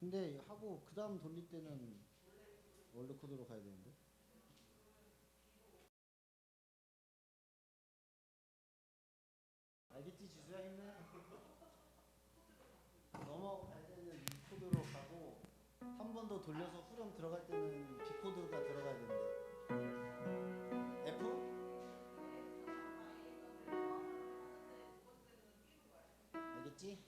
근데 하고 그 다음 돌릴 때는 원래 코드로 가야 되는데. 알겠지 지수야 힘내. 넘어갈 때는 이 코드로 가고 한 번 더 돌려서 후렴 들어갈 때는 B 코드가 들어가야 되는데. F? 알겠지?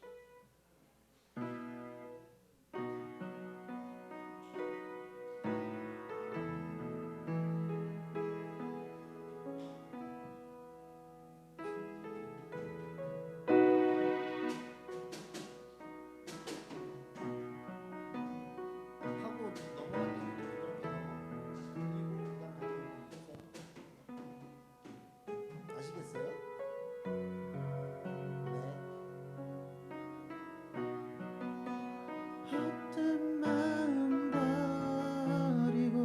하고 넘어갈 때는 또 그렇게 하고 돌리고 그 다음 갈 때는 아시겠어요? 네. 헛된 마음 버리고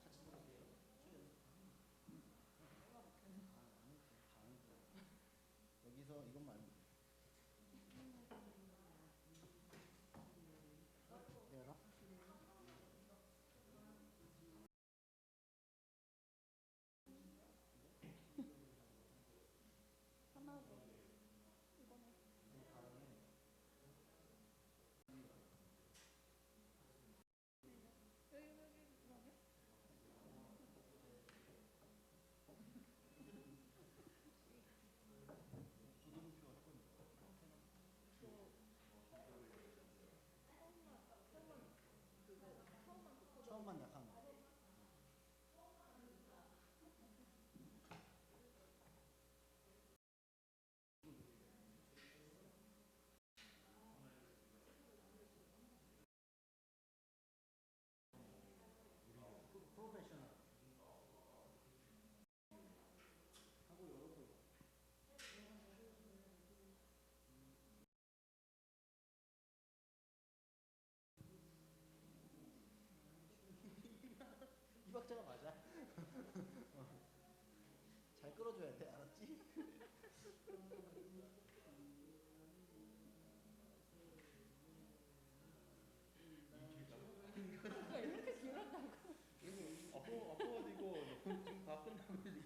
판단하고 여기서 이것만 알면 돼. 내가 처음만 약한 거. 프로페셔널 하고 이것도 이 박자가 맞아. 잘 끌어줘야 돼, 알았지? 아파가지고 지금 다 끝나고 지금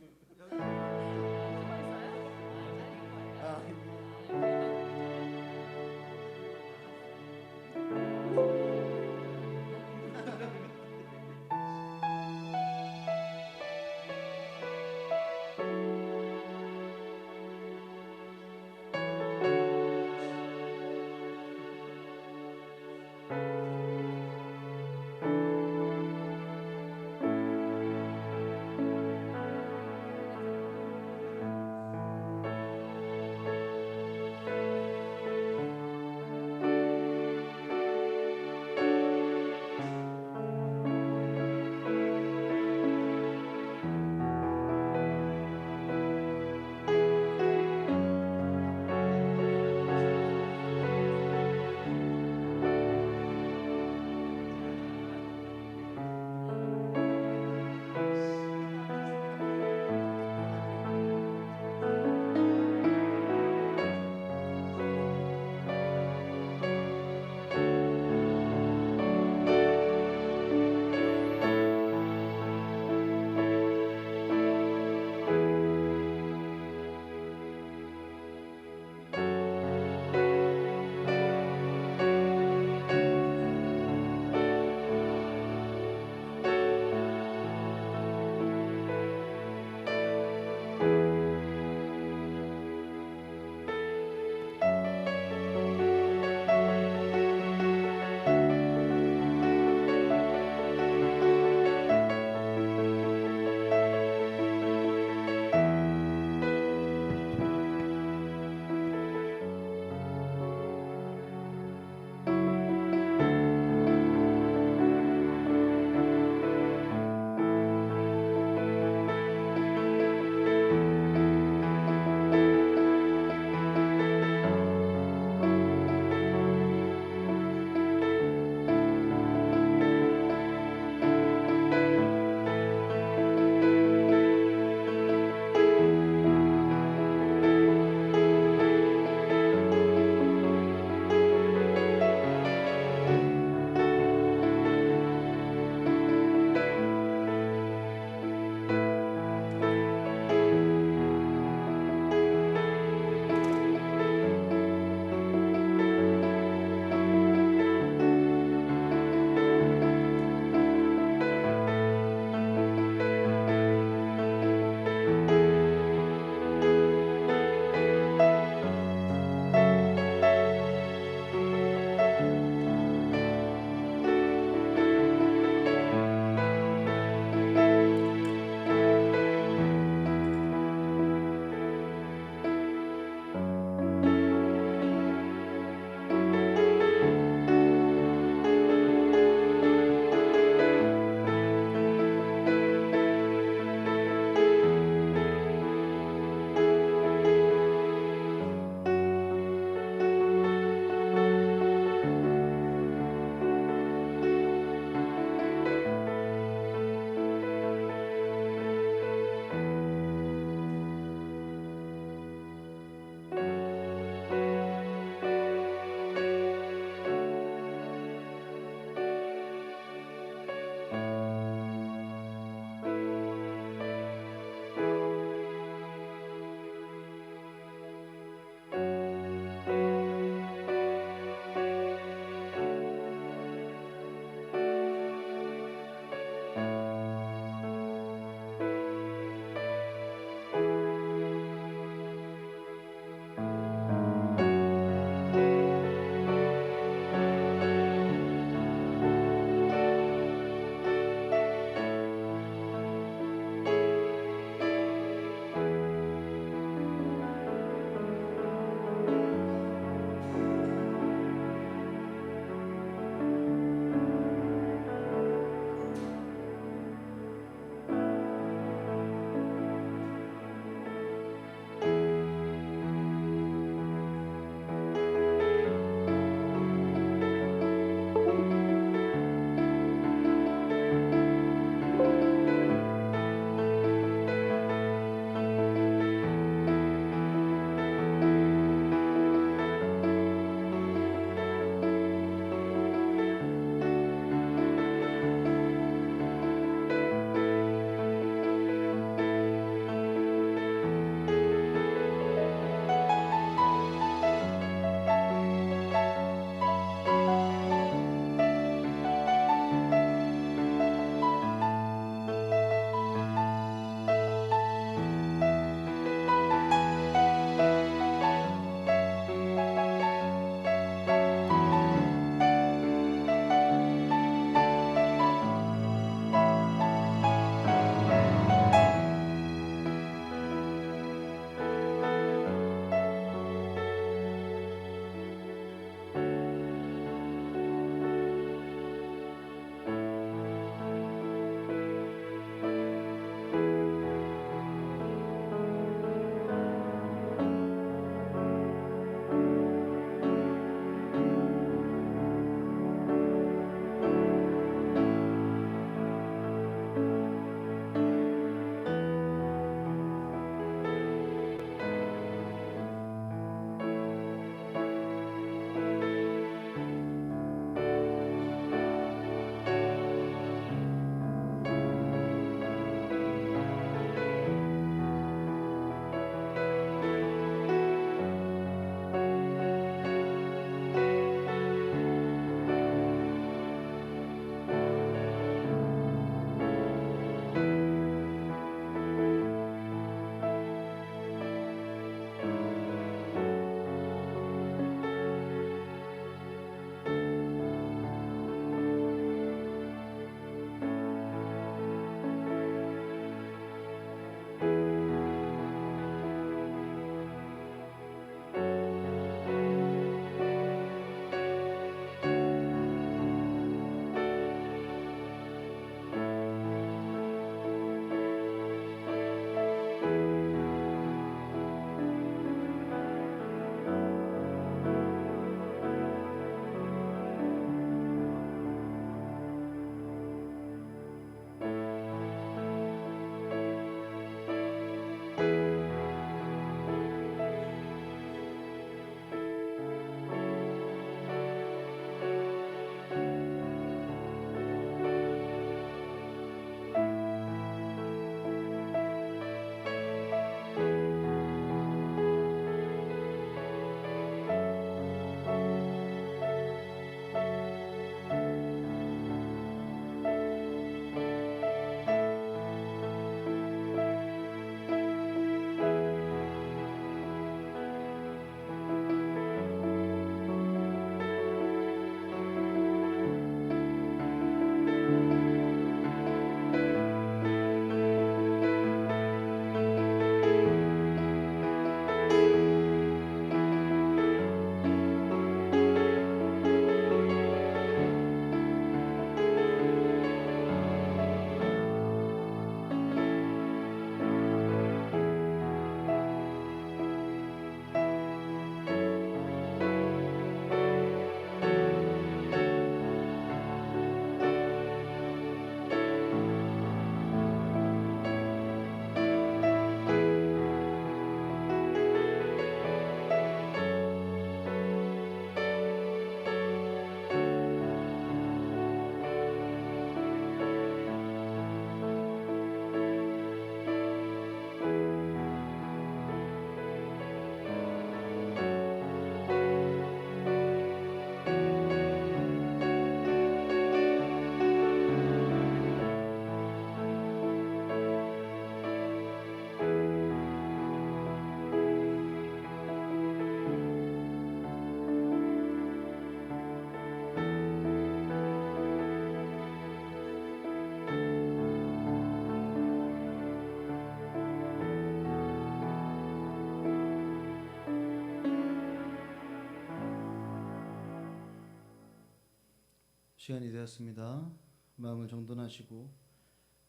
시간이 되었습니다. 마음을 정돈하시고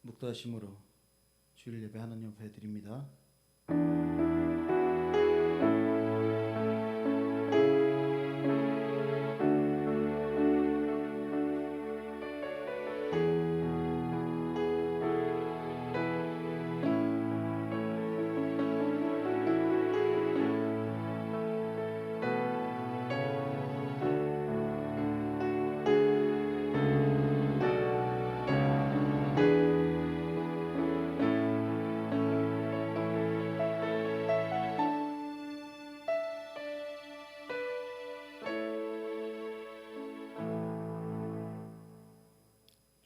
묵도하심으로 주일 예배 하나님 앞에 드립니다.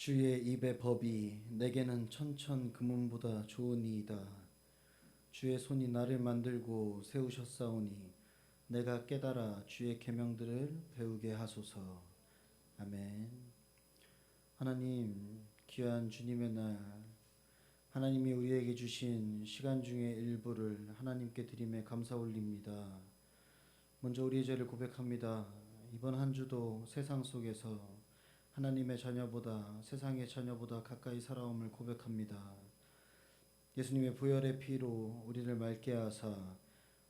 주의 입의 법이 내게는 천천 금은보다 좋으니이다. 주의 손이 나를 만들고 세우셨사오니 내가 깨달아 주의 계명들을 배우게 하소서. 아멘. 하나님, 귀한 주님의 날, 하나님이 우리에게 주신 시간 중의 일부를 하나님께 드림에 감사 올립니다. 먼저 우리의 죄를 고백합니다. 이번 한 주도 세상 속에서 하나님의 자녀보다, 세상의 자녀보다 가까이 살아옴을 고백합니다. 예수님의 보혈의 피로 우리를 맑게 하사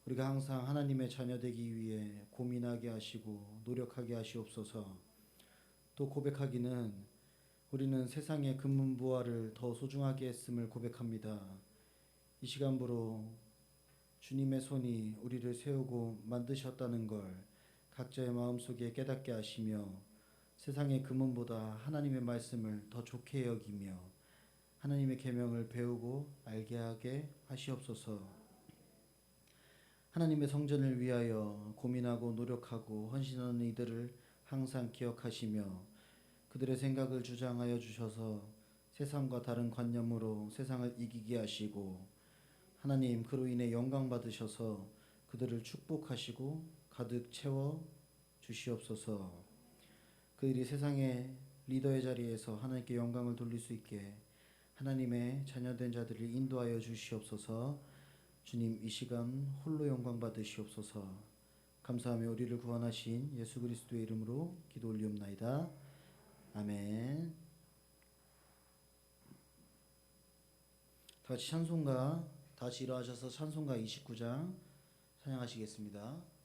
우리가 항상 하나님의 자녀 되기 위해 고민하게 하시고 노력하게 하시옵소서. 또 고백하기는 우리는 세상의 금문부화를 더 소중하게 했음을 고백합니다. 이 시간부로 주님의 손이 우리를 세우고 만드셨다는 걸 각자의 마음속에 깨닫게 하시며 세상의 금은보다 하나님의 말씀을 더 좋게 여기며 하나님의 계명을 배우고 알게 하게 하시옵소서. 하나님의 성전을 위하여 고민하고 노력하고 헌신하는 이들을 항상 기억하시며 그들의 생각을 주장하여 주셔서 세상과 다른 관념으로 세상을 이기게 하시고 하나님 그로 인해 영광 받으셔서 그들을 축복하시고 가득 채워 주시옵소서. 그들이 세상의 리더의 자리에서 하나님께 영광을 돌릴 수 있게 하나님의 자녀된 자들을 인도하여 주시옵소서. 주님, 이 시간 홀로 영광 받으시옵소서. 감사하며 우리를 구원하신 예수 그리스도의 이름으로 기도 올리옵나이다. 아멘. 다같이 찬송가 다시 일어나셔서 찬송가 29장 찬양하시겠습니다.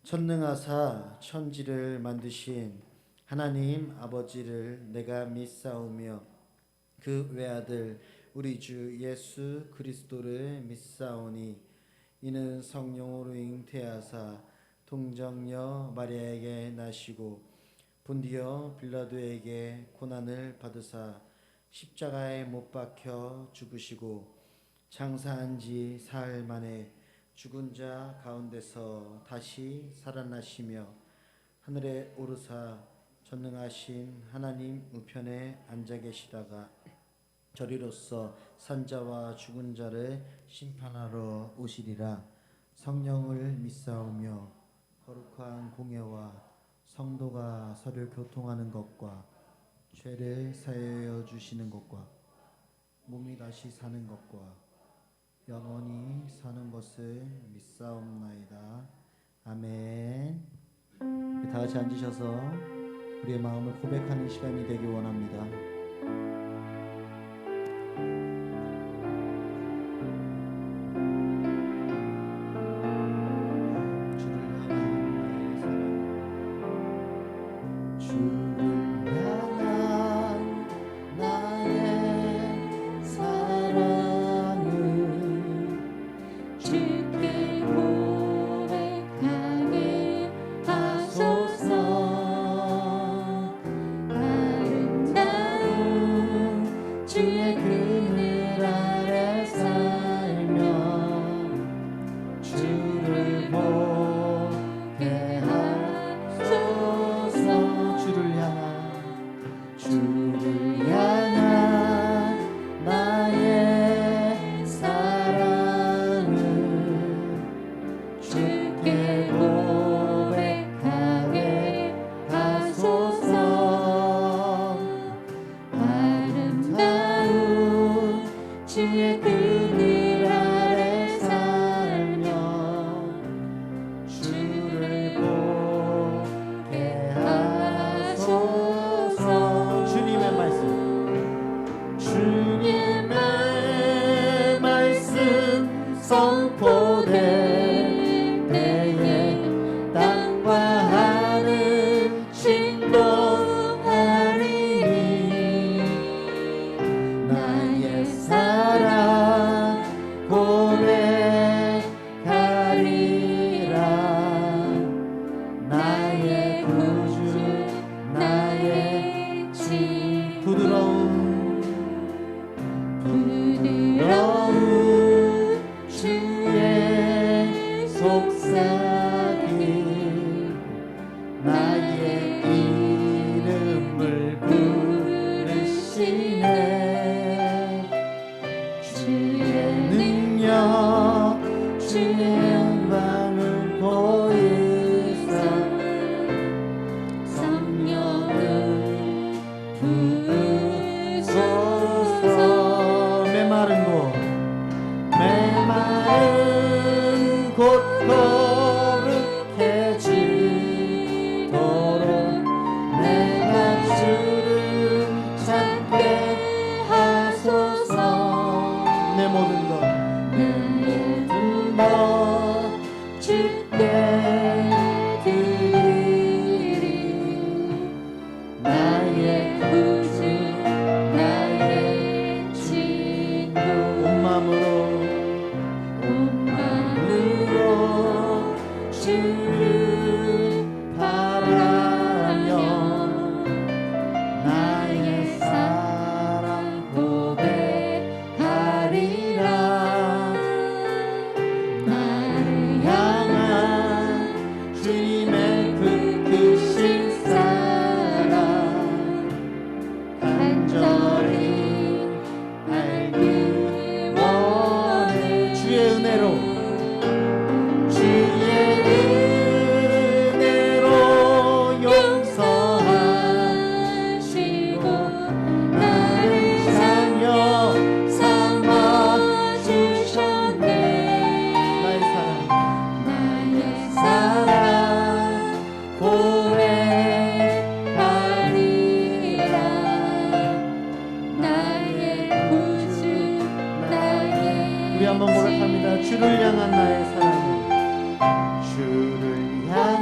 전능하사 천지를 만드신 하나님 아버지를 내가 믿사오며 그 외아들 우리 주 예수 그리스도를 믿사오니 이는 성령으로 잉태하사 동정녀 마리아에게 나시고 본디오 빌라도에게 고난을 받으사 십자가에 못 박혀 죽으시고 장사한 지 사흘 만에 죽은 자 가운데서 다시 살아나시며 하늘에 오르사 전능하신 하나님 우편에 앉아 계시다가 저리로서 산자와 죽은 자를 심판하러 오시리라. 성령을 믿사오며 거룩한 공예와 성도가 서로 교통하는 것과 죄를 사하여 주시는 것과 몸이 다시 사는 것과 영원히 사는 것을 믿사옵나이다. 아멘. 다 같이 앉으셔서 우리의 마음을 고백하는 시간이 되길 원합니다. 우리 한번 고백합니다. 주를 향한 나의 사랑은 주를 향한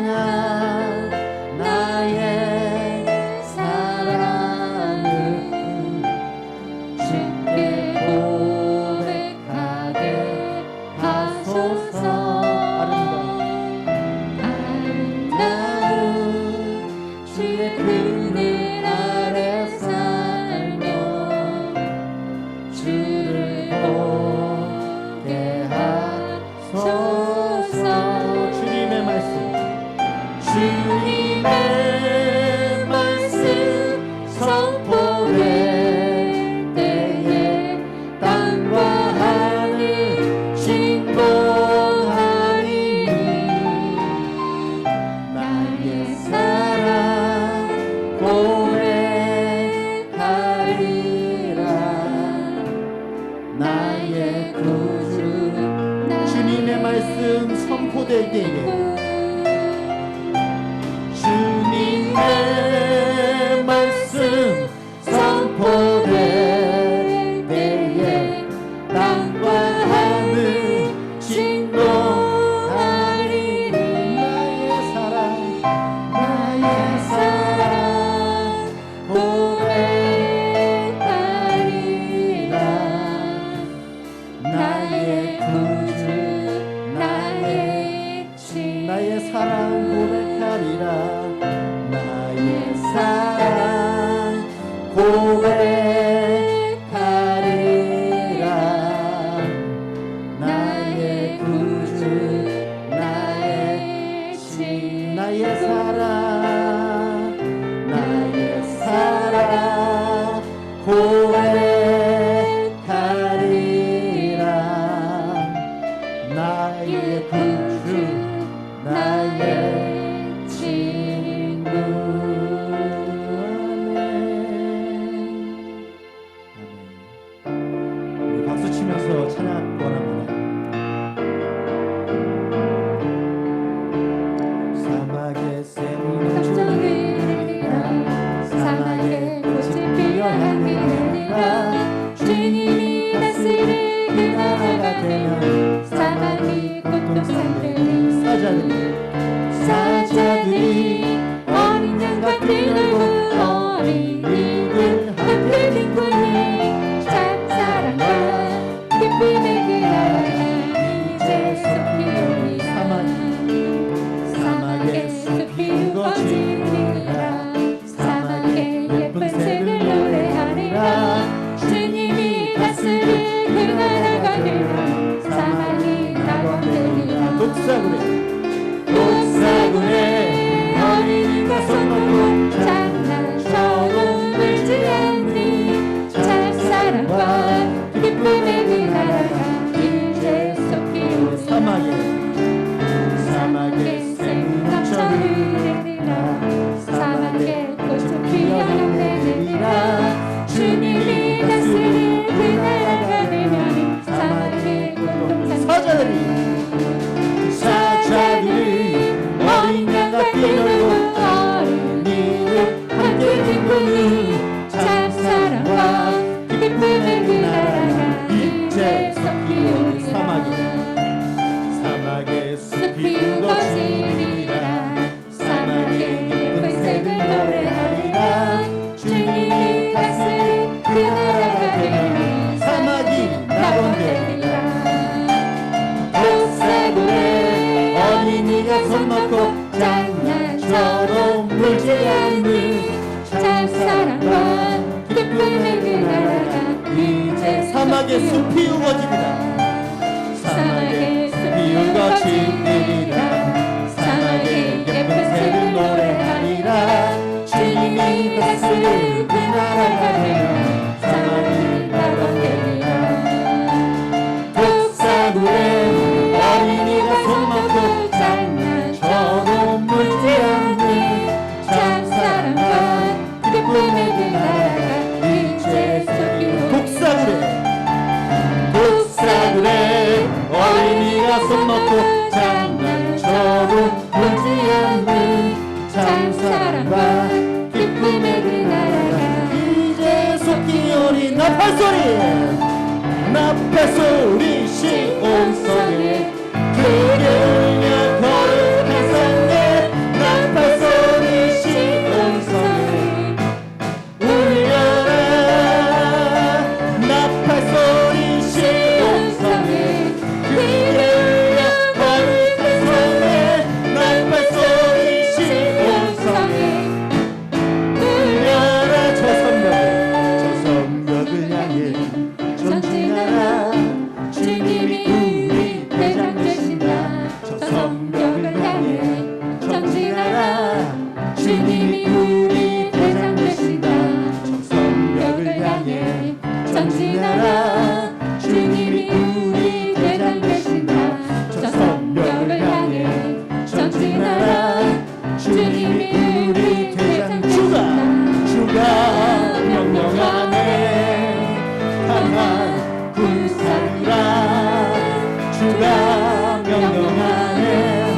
선포될 때에 주님의 말씀 선포될 때에 땅과 하늘 진동하리니 나의 사랑 고백하리라 나의 구주 나의 주 나의 사랑 고백하리라 나의 사랑 고백하리라 나의 구주 나의 주 나의 사랑 고백하리라 나의 구주 나의 친구 아멘. 우리 박수 치면서 찬양 원합니다. 사막의 샘이 나 사막의 꽃을 피어나리라 주님이 다스릴 그 나라가 되면 사막이 꽃도 산들이 사자들이 어린 양과 들고 어린이들 함께 기쁘니 짝사랑과 기쁨의 그 나라가 이제 속히 오리라 사막의 숲이 우거지리라 사막의 예쁜 새들 노래하리라 주님이 다스릴 그 나라가 되면 사막이 낙원되리라 독사구레 어린이가 손놓고 장난처럼 울지 않니 짝사랑과 기쁨의 그 나라가 이제 속히 오리라 사막의 샘이 넘쳐 흐르리라 사막의 꽃을 피어나리라 주님이 다스릴 그 나라가 되면 사막의 꽃동산 사자들이 어린 양과 뛰놀고 어린이들 함께 기쁘니 짝사랑과 기쁨의 그 나라가 이제 속히 오리라 사막의 숲이 우거지리라 사막의 예쁜 새들 노래하리라 주님이 다스릴 그 나라가 되면 사막이 낙원되리라 독사구레 어린이가 손놓고 장난처럼 물지 않는 짝사랑과 기쁨의 그 나라가 이제 사막의 숲이 우거지리라 사막의 숲이 우거지리라 사막의 예쁜 새들 노래하리라 주님이 다스릴 그 나라가 되면 사막이 낙원되리라 독사구레 어린이가 손놓고 장난처럼 물지 않는 짝사랑과 기쁨의 그 나라가 이제 속히 오리라 독사구레 어린이가 손놓고 장난처럼 울지 않는 짝사랑과 기쁨의 그 나라가 이제 속히 오리 나팔소리 시온성에 그들려 거룩한 성에 나팔소리 시온성에 울려라 나팔소리 시온성에 그들려 거룩한 성에 나팔소리 시온성에 울려라 저 성벽을 향해 전진하라 주님이 우리 대장 되신다 저 성벽을 향해 전진하라 주님이 우리 대장 되신다 저 성벽을 향해 전진하라 주님이 우리 대장 되신다 저 성벽을 향해 전진하라 주님이 우리 대장 되신다 주가 명령하네 강한 군사라 주가 명령하네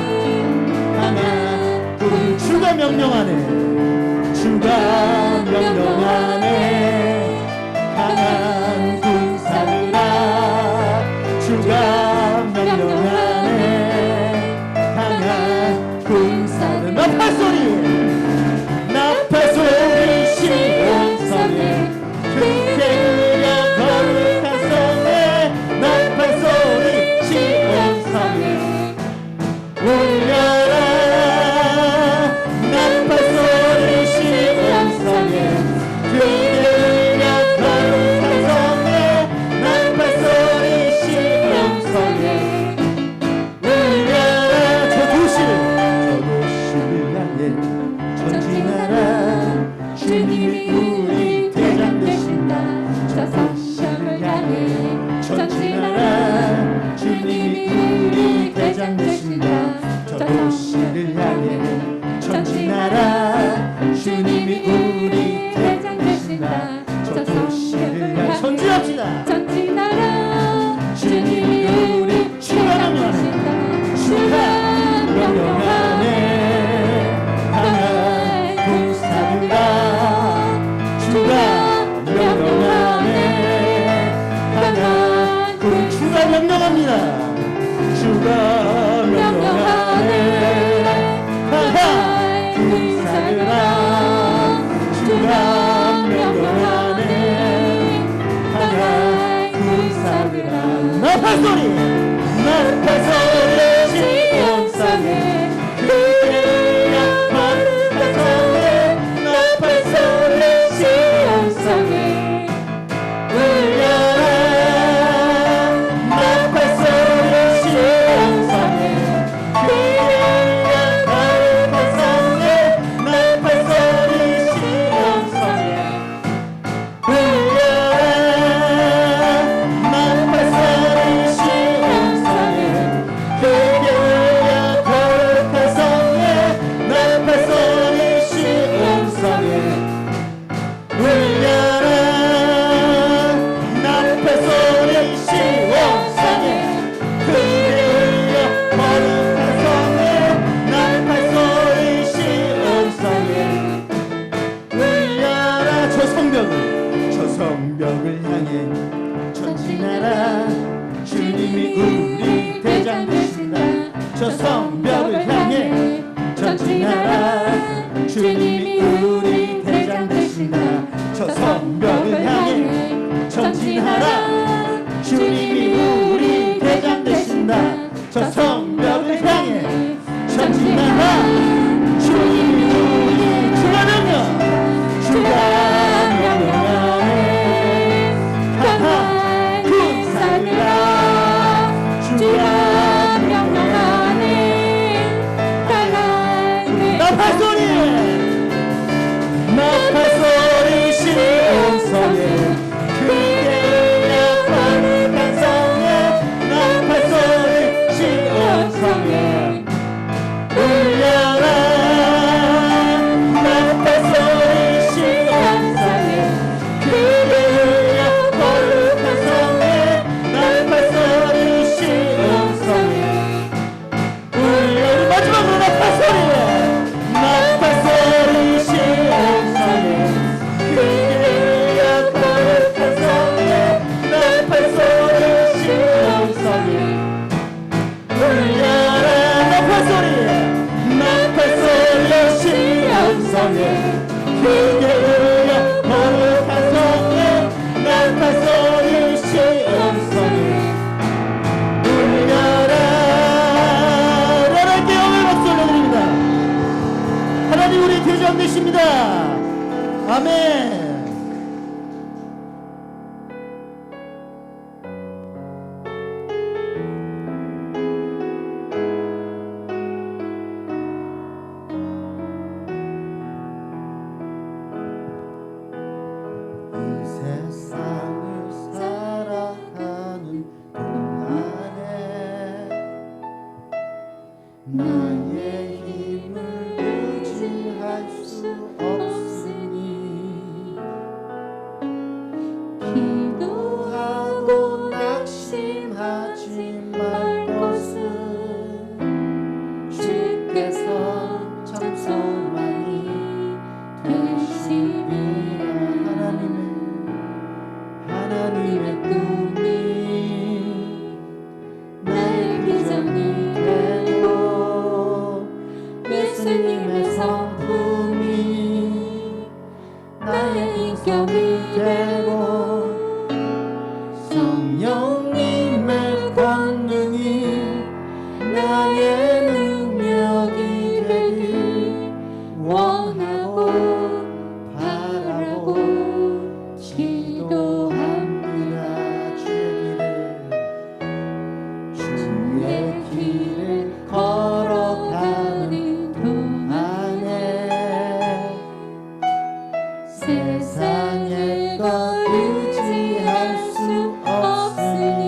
합시다. 전진하라 주님이 우리 대장 되신다 주가 명령하네 강한 군사들아 주가 명령하네 강한 주가 명령합니다. 주가 명령하네 강한 군사들아 주가 명령하네 강한 군사들아 나팔 소리 나팔 소리 시온산에 그들이여 마르다 성에 나팔 소리 시온산에 울려라 나팔 소리 시온산에 그들이여 마르다 성에 나팔 소리 시온산에 울려라 나팔 소리 시온산에 그들이여 거룩한 성에 나팔 소리 시온산에 울려라 나팔 소리 시온산에 그들이여 거룩한 성에 나팔 소리 시온산에 울려라 저 성벽을 향해 전진하라 주님이 우리 대장 되신다 저 성벽을 향해 전진하라 주님이 우리 대장 되신다 저 성벽을 향해 전진하라 주님이 우리 대장 되신다 저 성벽을 향해 전진하라 주님이 우리 주가 명령하네 강한 군사들아 주가 명령하네 강한 나팔 소리 시온성에 그대여 거룩한 성에 나팔 소리 시온성에 울려라 나팔 소리 시온성에 그대여 거룩한 성에 나팔 소리 시온성에 울려라 마지막으로 나팔 소리 시온성에 그대여 거룩한 성에 나팔 소리 시온성에 울려라 나팔 소리 시온성에 그대여 거룩한 성에 나팔 소리 시온성에 울려라 하나님께 영광의 박수 올려드립니다. 하나님 우리 대장 되십니다. 아멘. 이 세상을 살아가는 동안에 나의 힘을 의지할 수 없으니 기도하고 낙심하지 말 것은 주께서 참소만이 되시리라 하나님의 꿈이 나의 비전이 되고 예수님의 성품이 나의 인격이 되고 성령님의 권능이 나의 능력이 되길 원하고 바라고 기도합니다. 주의 길을 걸어가는 동안에 세상의 것 의지할 수 없으니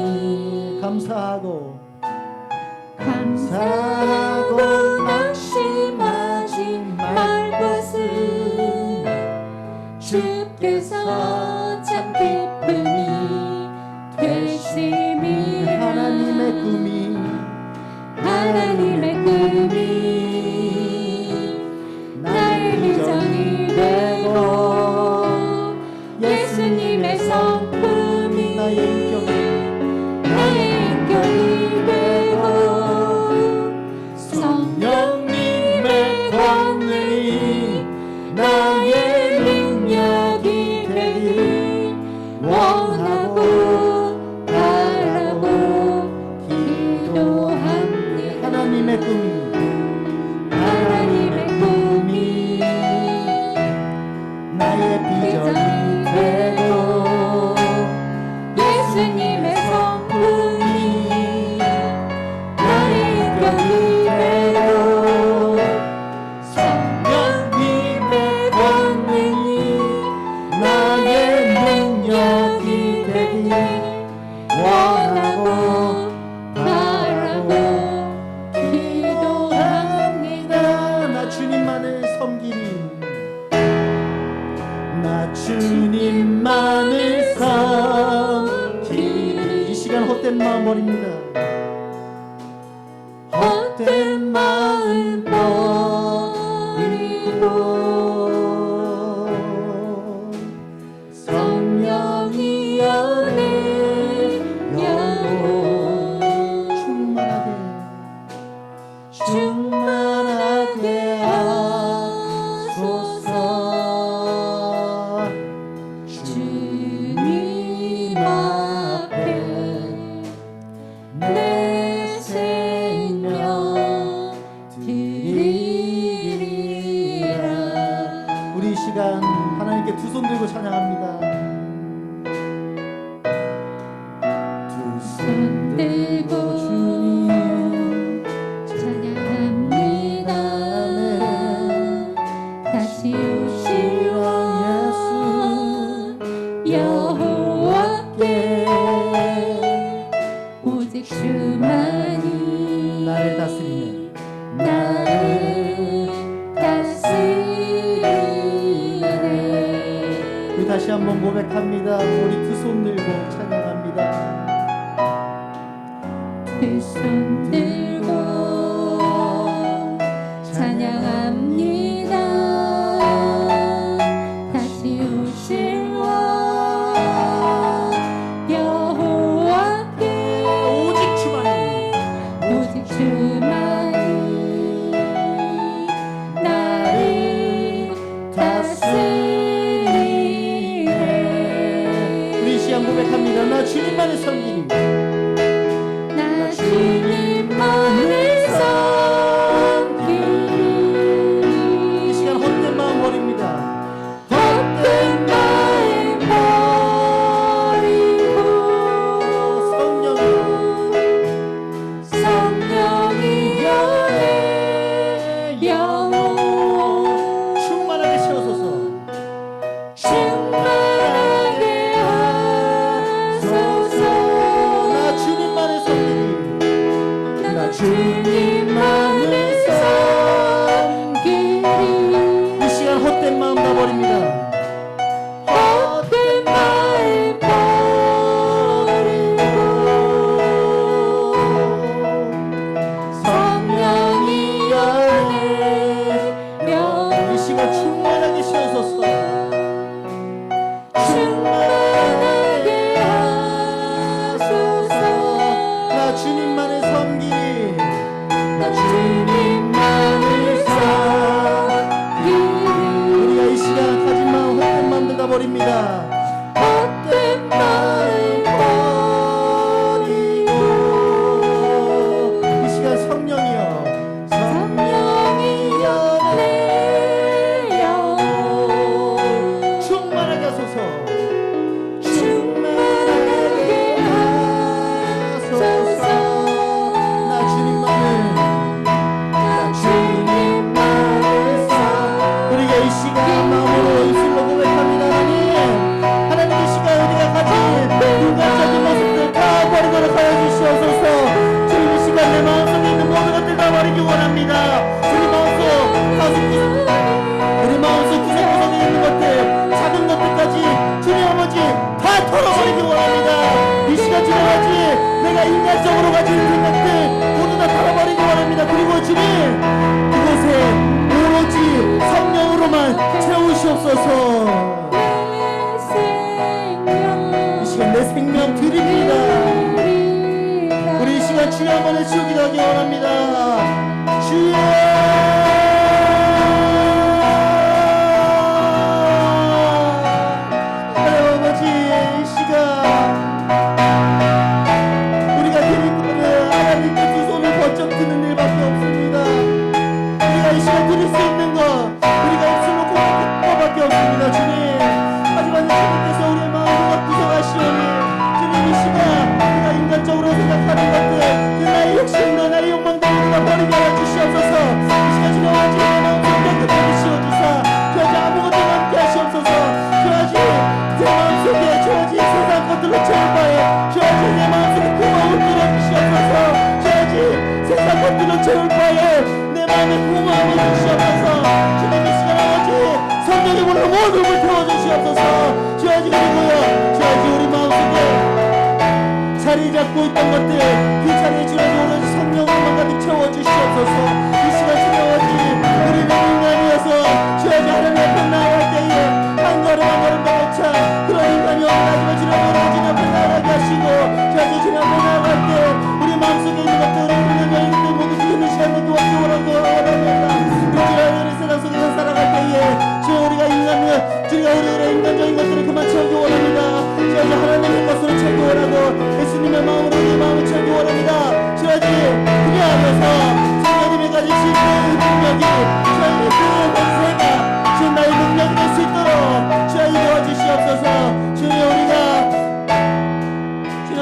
원하고 바라고 기도합니다. 나 주님만을 섬기리. 나 주님만을 섬기리. 이 시간 헛된 마음 버립니다. 헛된 마음 버리고 성령이여 내 영혼 충만하게 하소서. 주님 앞에 내 생명 드리리라. 우리 이 시간 하나님께 두 손 들고 찬양합니다. 두 손 들고 주님 찬양합니다. 다시 오실 왕 예수 여호와께 오직 주만이 나를 다스리네. 나를 다스리네. 우리 다시 한번 고백합니다. 우리 두 손 들고 찬양합니다. 두 손 들고 찬양합니다. 다시 오실 왕 여호와께 오직 주만이 오직 주만이 나를 다스리네. 우리 이 시간 고백합니다. 나 주님만을 섬기리. 나 주님만을 섬기리. 이 시간 헛된 마음 버립니다. 헛된 마음 버리고 성령이여 내 영혼 충만하게 채워소서. 충만하게 하소서. 나 주님만을 섬기리. 나 주님만을 섬기리. 이 시간 헛된 마음 다 버립니다. 헛된 마음 버리고 성령이여 내 이 영혼 시간 충만하게 채워소서. 충만하게 하소서. 나 주님만을 섬기리. 나 주님만을 섬기리. 우리가 이 시간 가진 마음 헛된 마음들 다 버립니다. 헛된 마음 버리고 이 시간 성령이여 성령이여 내 영혼 충만하게 하소서. 충만하게 하소서. 나 주님만을 우리가 이 시간 마음으로 입술로 고백합니다. 하나님 이 시간 우리가 가진 인간적인 모습들 다 버리도록 하여 주시옵소서. 주님 이 시간 내 마음속에 있는 모든 것들 다 버리기 원합니다. 주님 마음속 우리 마음속 구석구석에 있는 것들 작은 것들까지 주님 아버지 다 털어버리기 원합니다. 이 시간 지나가지 내가 인간적으로 가진 생각들 모두 다 털어버리기 원합니다. 그리고 주님 그곳에 오로지 성령으로만 채우시옵소서. 이 시간 내 생명 드립니다. 우리 이 시간 주여 한번에 치우기도 하기 원합니다. 주여 하나님 아버지 이 시간 우리가 드릴 거는 하나님께 두 손을 번쩍 드는 일밖에 없습니다. 우리가 이 시간 드릴 수 있는 것 우리가 입술로 고백할 것밖에 없습니다. 주님 하지만 주님께서 우리의 마음을 구성하시오니 주님 이 시간 우리가 인간적으로 생각하는 것들 그 나의 욕심으로 나의 욕망대로 우리가 버리게 하여 주시옵소서. 이 시간 주님 채울 바에 주야지 내 마음속에 그 마음을 뚫어주시옵소서. 주야지 세상 것들로 채울 바에 내 마음에 그 마음을 주시옵소서. 주님 이 시간 아버지 성령의 물로 모든 걸 태워주시옵소서. 주야지 그리고요 주야지 우리 마음속에 자리 잡고 있던 것들 그 자리에 주야지 오로지 성령으로만 가득 채워주시옵소서. 이 시간 주님 아버지 우리는 인간이어서 주야지 하나님 앞에 나아갈 때에 한 걸음 한 걸음 더 차 그런 인간이 없나지만 주님 오로지 주님 앞에 나아가게 하시고 주야지 주님 앞에 나아갈 때 우리 마음속에 있는 것들 우리 능력의 것들 모두 비우는 시간 되기 원합니다. 우리 세상 속에서 살아갈 때에 주여 우리가 우리가 인간적인 것들을 그만 채우기 원합니다. 주야지 하나님의 것으로 채우기 원하고 예수님의 마음으로 우리의 마음을 채우기 원합니다. 주야지 그리 안에서 성령님이 가지신 그 능력이 주야지 그 권세가 주여 나의 능력이 될 수 있도록 주여 이루어주시옵소서. 주여 우리가 이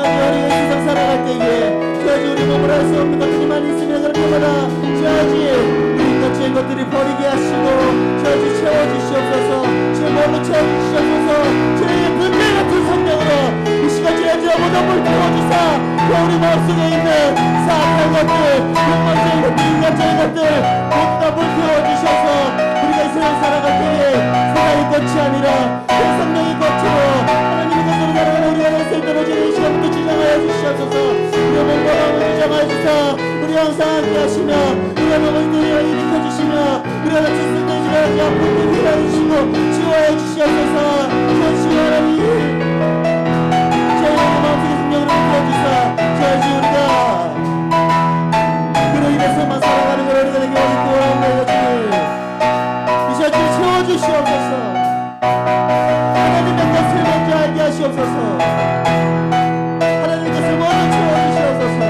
세상 살아갈 때에 주야지 우리 몸을 할 수 없는 것들이 많이 있으면 그럴 때마다 주야지 우리 인간적인 것들이 버리게 하시고 주야지 채워주시옵소서. 주의 몸을 채워주시옵소서. 주의 불길 같은 성령으로 이 시간 주야지 모든 걸 태워주사 우리 마음속에 있는 사악한 것들 욕망적인 것들 인간적인 것들 모두 다 불태워주셔서 우리가 이 세상 살아갈 때에 세상의 꽃이 아니라 그 성령의 꽃으로 하나님의 것으로 살아가는 우리가 될 수 있도록 주님 이 시간부터 주장하여 주시옵소서. 우리의 몸과 마음을 주장하여 주사 우리 항상 함께 하시며 우리의 마음을 일으켜주시며 우리가 다쳤을 때 주야지 아플 때 위로해 주시고 치유하여 주시옵소서. 주여 하나님 저희의 마음속에 성령으로 부어주사 주야지 우리가 그로 인해서만 살아가는 걸 우리가 되게 원합니다. 주님 이 시간 주님 채워주시옵소서. 하나님의 것을 먼저 알게 하시옵소서. 하나님의 것을 먼저 채워주시옵소서.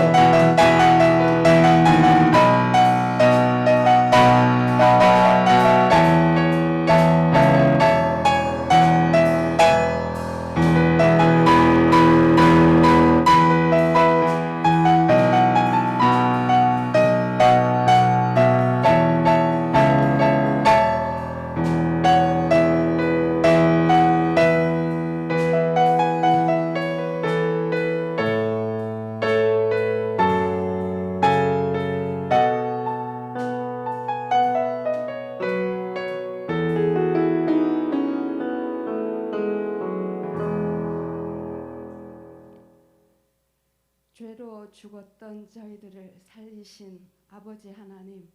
죄로 죽었던 저희들을 살리신 아버지 하나님,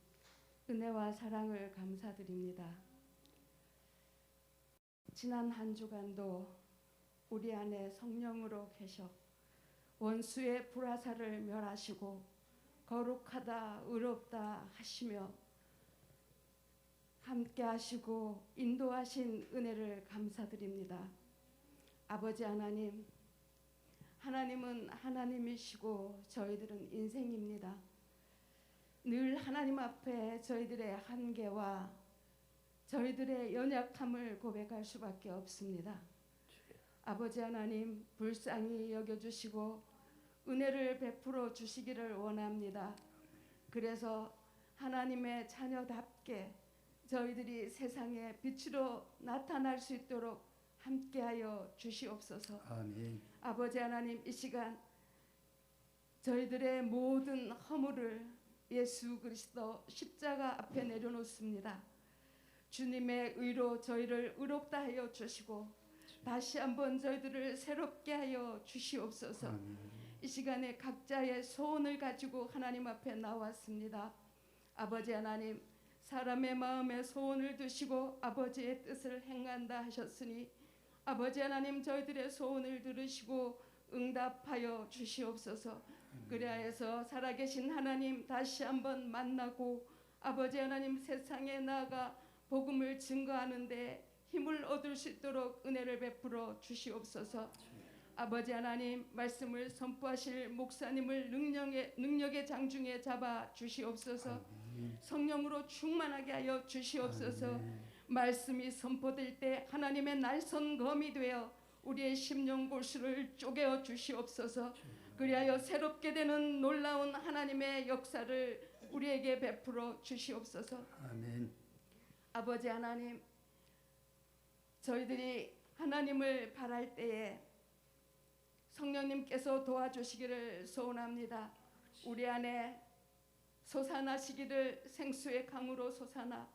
은혜와 사랑을 감사드립니다. 지난 한 주간도 우리 안에 성령으로 계셔 원수의 불화살을 멸하시고 거룩하다 의롭다 하시며 함께 하시고 인도하신 은혜를 감사드립니다. 아버지 하나님, 하나님은 하나님이시고 저희들은 인생입니다. 늘 하나님 앞에 저희들의 한계와 저희들의 연약함을 고백할 수밖에 없습니다. 아버지 하나님, 불쌍히 여겨주시고 은혜를 베풀어 주시기를 원합니다. 그래서 하나님의 자녀답게 저희들이 세상에 빛으로 나타날 수 있도록 함께하여 주시옵소서. 아멘. 아버지 하나님, 이 시간 저희들의 모든 허물을 예수 그리스도 십자가 앞에 내려놓습니다. 주님의 의로 저희를 의롭다 하여 주시고 다시 한번 저희들을 새롭게 하여 주시옵소서. 이 시간에 각자의 소원을 가지고 하나님 앞에 나왔습니다. 아버지 하나님, 사람의 마음에 소원을 두시고 아버지의 뜻을 행한다 하셨으니 아버지 하나님, 저희들의 소원을 들으시고 응답하여 주시옵소서. 그리하여서 살아계신 하나님 다시 한번 만나고 아버지 하나님 세상에 나아가 복음을 증거하는데 힘을 얻을 수 있도록 은혜를 베풀어 주시옵소서. 아버지 하나님, 말씀을 선포하실 목사님을 능력의 장중에 잡아 주시옵소서. 성령으로 충만하게 하여 주시옵소서. 말씀이 선포될 때 하나님의 날선 검이 되어 우리의 심령 골수를 쪼개어 주시옵소서. 그리하여 새롭게 되는 놀라운 하나님의 역사를 우리에게 베풀어 주시옵소서. 아멘. 아버지 하나님, 저희들이 하나님을 바랄 때에 성령님께서 도와주시기를 소원합니다. 우리 안에 솟아나시기를 생수의 강으로 솟아나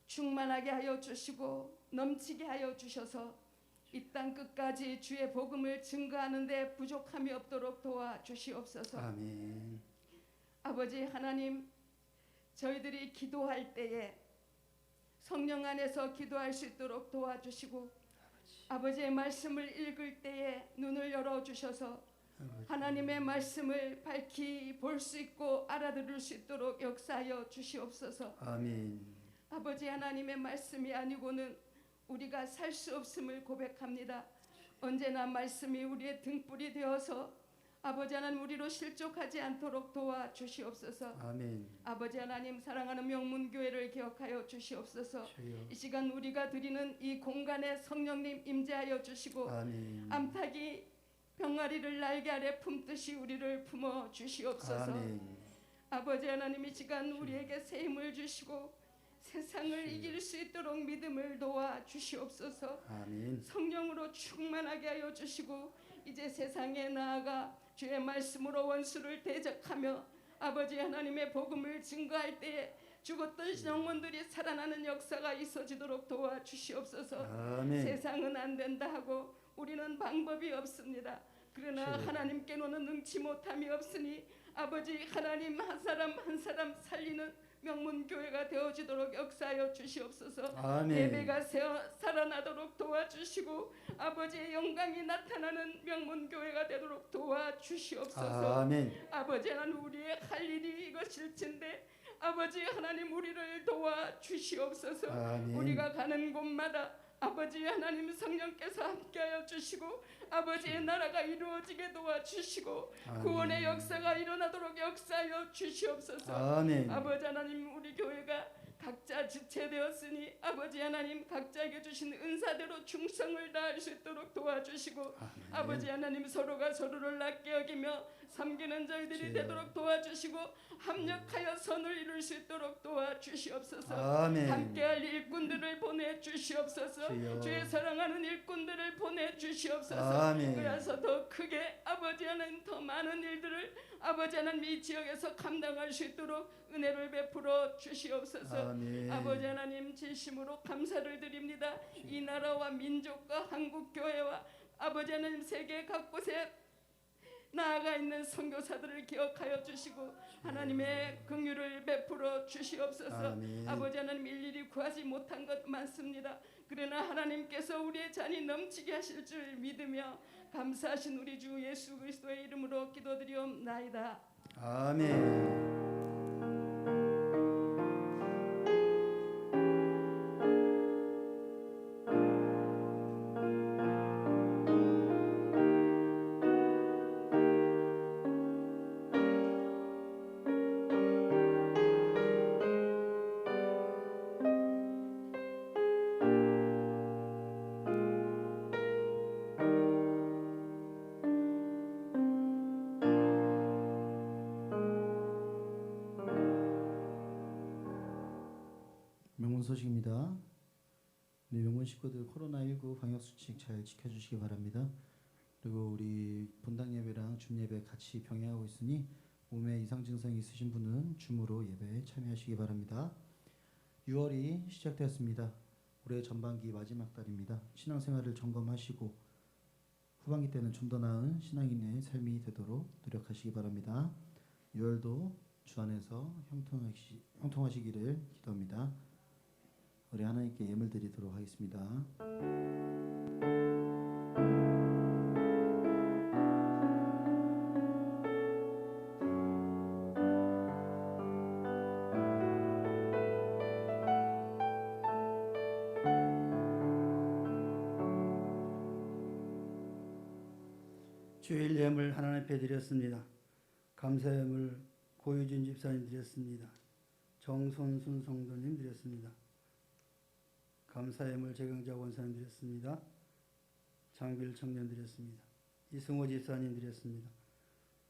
충만하게 하여 주시고 넘치게 하여 주셔서 이 땅 끝까지 주의 복음을 증거하는 데 부족함이 없도록 도와주시옵소서. 아멘. 아버지 하나님, 저희들이 기도할 때에 성령 안에서 기도할 수 있도록 도와주시고 아버지의 말씀을 읽을 때에 눈을 열어주셔서 하나님의 말씀을 밝히 볼 수 있고 알아들을 수 있도록 역사하여 주시옵소서. 아멘. 아버지 하나님의 말씀이 아니고는 우리가 살 수 없음을 고백합니다. 언제나 말씀이 우리의 등불이 되어서 아버지 하나님 우리로 실족하지 않도록 도와주시옵소서. 아멘. 아버지 하나님 사랑하는 명문교회를 기억하여 주시옵소서. 주여. 이 시간 우리가 드리는 이 공간에 성령님 임재하여 주시고 아멘. 암탉이 병아리를 날개 아래 품듯이 우리를 품어 주시옵소서. 아멘. 아버지 하나님 이 시간 우리에게 새 힘을 주시고 세상을 이길 수 있도록 믿음을 도와 주시옵소서. 아멘. 성령으로 충만하게 하여 주시고 이제 세상에 나아가 주의 말씀으로 원수를 대적하며 아버지 하나님의 복음을 증거할 때에 죽었던 영혼들이 살아나는 역사가 있어지도록 도와주시옵소서. 아멘. 세상은 안 된다 하고 우리는 방법이 없습니다. 그러나 주여. 하나님께로는 능치 못함이 없으니 아버지 하나님 한 사람 한 사람 살리는 명문교회가 되어지도록 역사하여 주시옵소서. 아멘. 예배가 살아나도록 도와주시고 아버지의 영광이 나타나는 명문교회가 되도록 도와주시옵소서. 아멘. 아버지 하나님 우리의 할 일이 이것일진데 아버지 하나님 우리를 도와주시옵소서. 아멘. 우리가 가는 곳마다 아버지 하나님 성령께서 함께하여 주시고 아버지의 나라가 이루어지게 도와주시고 아멘. 구원의 역사가 일어나도록 역사하여 주시옵소서. 아멘. 아버지 하나님 우리 교회가 각자 지체되었으니 아버지 하나님 각자에게 주신 은사대로 충성을 다할 수 있도록 도와주시고 아멘. 아버지 하나님 서로가 서로를 낮게 여기며 섬기는 저희들이 주여. 되도록 도와주시고 합력하여 선을 이룰 수 있도록 도와주시옵소서. 아멘. 함께할 일꾼들을 보내주시옵소서. 주여. 주의 사랑하는 일꾼들을 보내주시옵소서. 아멘. 그래서 더 크게 아버지 하나님 더 많은 일들을 아버지 하나님 이 지역에서 감당할 수 있도록 은혜를 베풀어 주시옵소서. 아멘. 아버지 하나님 진심으로 감사를 드립니다. 이 나라와 민족과 한국교회와 아버지 하나님 세계 각곳에 나아가 있는 선교사들을 기억하여 주시고 하나님의 긍휼을 베풀어 주시옵소서. 아멘. 아버지 하나님 일일이 구하지 못한 것 많습니다. 그러나 하나님께서 우리의 잔이 넘치게 하실 줄 믿으며 감사하신 우리 주 예수 그리스도의 이름으로 기도드리옵나이다. 아멘. 명문 소식입니다. 우리 명문 식구들 코로나19 방역 수칙 잘 지켜주시기 바랍니다. 그리고 우리 본당 예배랑 줌 예배 같이 병행하고 있으니 몸에 이상 증상이 있으신 분은 줌으로 예배에 참여하시기 바랍니다. 6월이 시작되었습니다. 올해 전반기 마지막 달입니다. 신앙생활을 점검하시고 후반기 때는 좀 더 나은 신앙인의 삶이 되도록 노력하시기 바랍니다. 6월도 주 안에서 형통하시기를 기도합니다. 우리 하나님께 예물 드리도록 하겠습니다. 주일 예물 하나님 앞에 드렸습니다. 감사 예물 고유진 집사님 드렸습니다. 정손순 성도님 드렸습니다. 감사 예물 재경자 원사님 드렸습니다. 장길 청년 드렸습니다. 이승호 집사님 드렸습니다.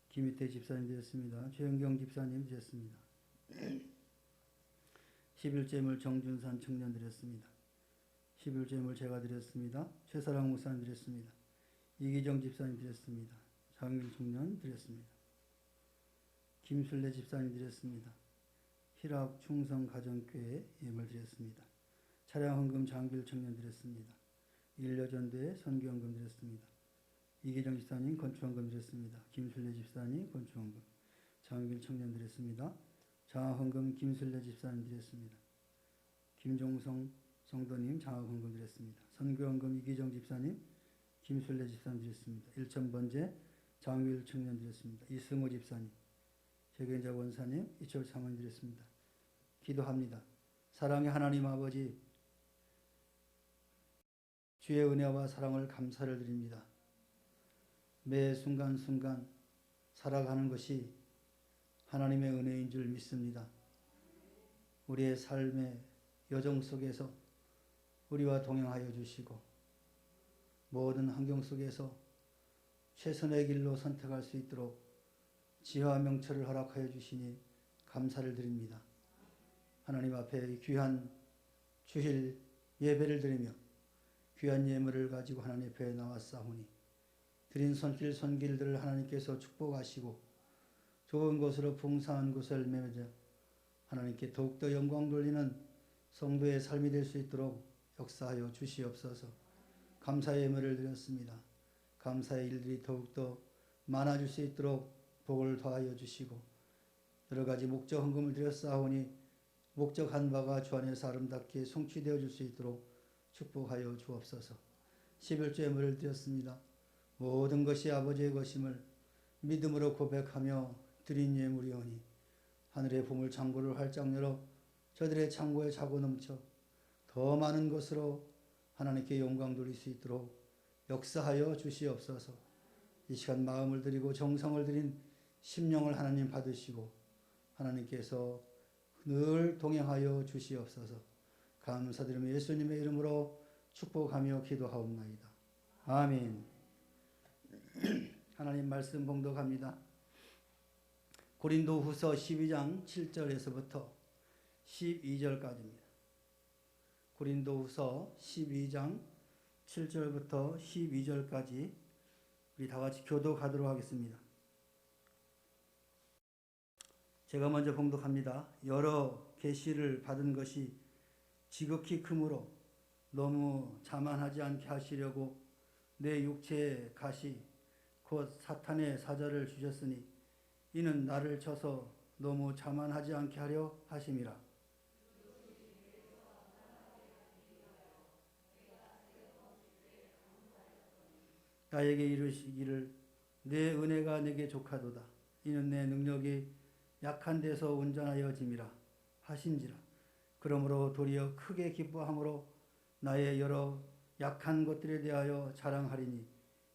김희태 집사님 드렸습니다. 최영경 집사님 드렸습니다. 11제물 정준산 청년 드렸습니다. 11제물 제가 드렸습니다. 최사랑 목사님 드렸습니다. 이기정 집사님 드렸습니다. 장길 청년 드렸습니다. 김순례 집사님 드렸습니다. 희락 충성 가정교회 예물 드렸습니다. 차량 헌금 장길 청년 드렸습니다. 일여전도회 선교헌금 드렸습니다. 이기정 집사님 건축헌금 드렸습니다. 김순례 집사님 건축헌금, 장길 청년 드렸습니다. 장학헌금 김순례 집사님 드렸습니다. 김종성 성도님 장학헌금 드렸습니다. 선교헌금 이기정 집사님, 김순례 집사님 드렸습니다. 일천번제 장길 청년 드렸습니다. 이승호 집사님, 재경자 원사님, 이철 사모님 드렸습니다. 기도합니다. 사랑의 하나님 아버지, 주의 은혜와 사랑을 감사를 드립니다. 매 순간순간 살아가는 것이 하나님의 은혜인 줄 믿습니다. 우리의 삶의 여정 속에서 우리와 동행하여 주시고 모든 환경 속에서 최선의 길로 선택할 수 있도록 지혜와 명철을 허락하여 주시니 감사를 드립니다. 하나님 앞에 귀한 주일 예배를 드리며 귀한 예물을 가지고 하나님 앞에 나왔사오니 드린 손길들을 하나님께서 축복하시고 좋은 것으로 풍성한 것을 맺어 하나님께 더욱더 영광 돌리는 성도의 삶이 될 수 있도록 역사하여 주시옵소서. 감사의 예물을 드렸습니다. 감사의 일들이 더욱더 많아질 수 있도록 복을 더하여 주시고 여러 가지 목적 헌금을 드렸사오니 목적한 바가 주 안에서 아름답게 성취되어 줄 수 있도록 축복하여 주옵소서. 11조 예물을 드렸습니다. 모든 것이 아버지의 것임을 믿음으로 고백하며 드린 예물이오니 하늘의 보물 창고를 활짝 열어 저들의 창고에 차고 넘쳐 더 많은 것으로 하나님께 영광 돌릴 수 있도록 역사하여 주시옵소서. 이 시간 마음을 드리고 정성을 드린 심령을 하나님 받으시고 하나님께서 늘 동행하여 주시옵소서. 감사드리며 예수님의 이름으로 축복하며 기도하옵나이다. 아멘. 하나님 말씀 봉독합니다. 고린도후서 12장 7절에서부터 12절까지입니다. 고린도후서 12장 7절부터 12절까지 우리 다 같이 교독하도록 하겠습니다. 제가 먼저 봉독합니다. 여러 계시를 받은 것이 지극히 크므로 너무 자만하지 않게 하시려고 내 육체의 가시 곧 사탄의 사자를 주셨으니 이는 나를 쳐서 너무 자만하지 않게 하려 하심이라. 나에게 이르시기를 내 은혜가 내게 족하도다. 이는 내 능력이 약한 데서 온전하여짐이라 하신지라. 그러므로 도리어 크게 기뻐함으로 나의 여러 약한 것들에 대하여 자랑하리니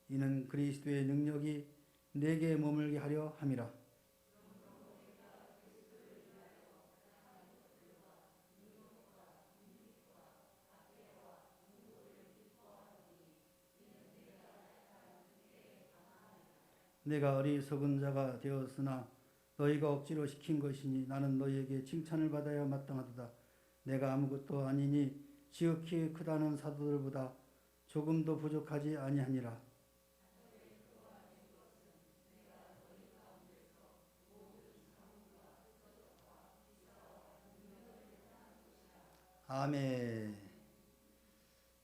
이는 그리스도의 능력이 내게 머물게 하려 함이라. 내가 어리석은 자가 되었으나 너희가 억지로 시킨 것이니 나는 너희에게 칭찬을 받아야 마땅하도다. 내가 아무것도 아니니 지극히 크다는 사도들보다 조금도 부족하지 아니하니라. 아멘.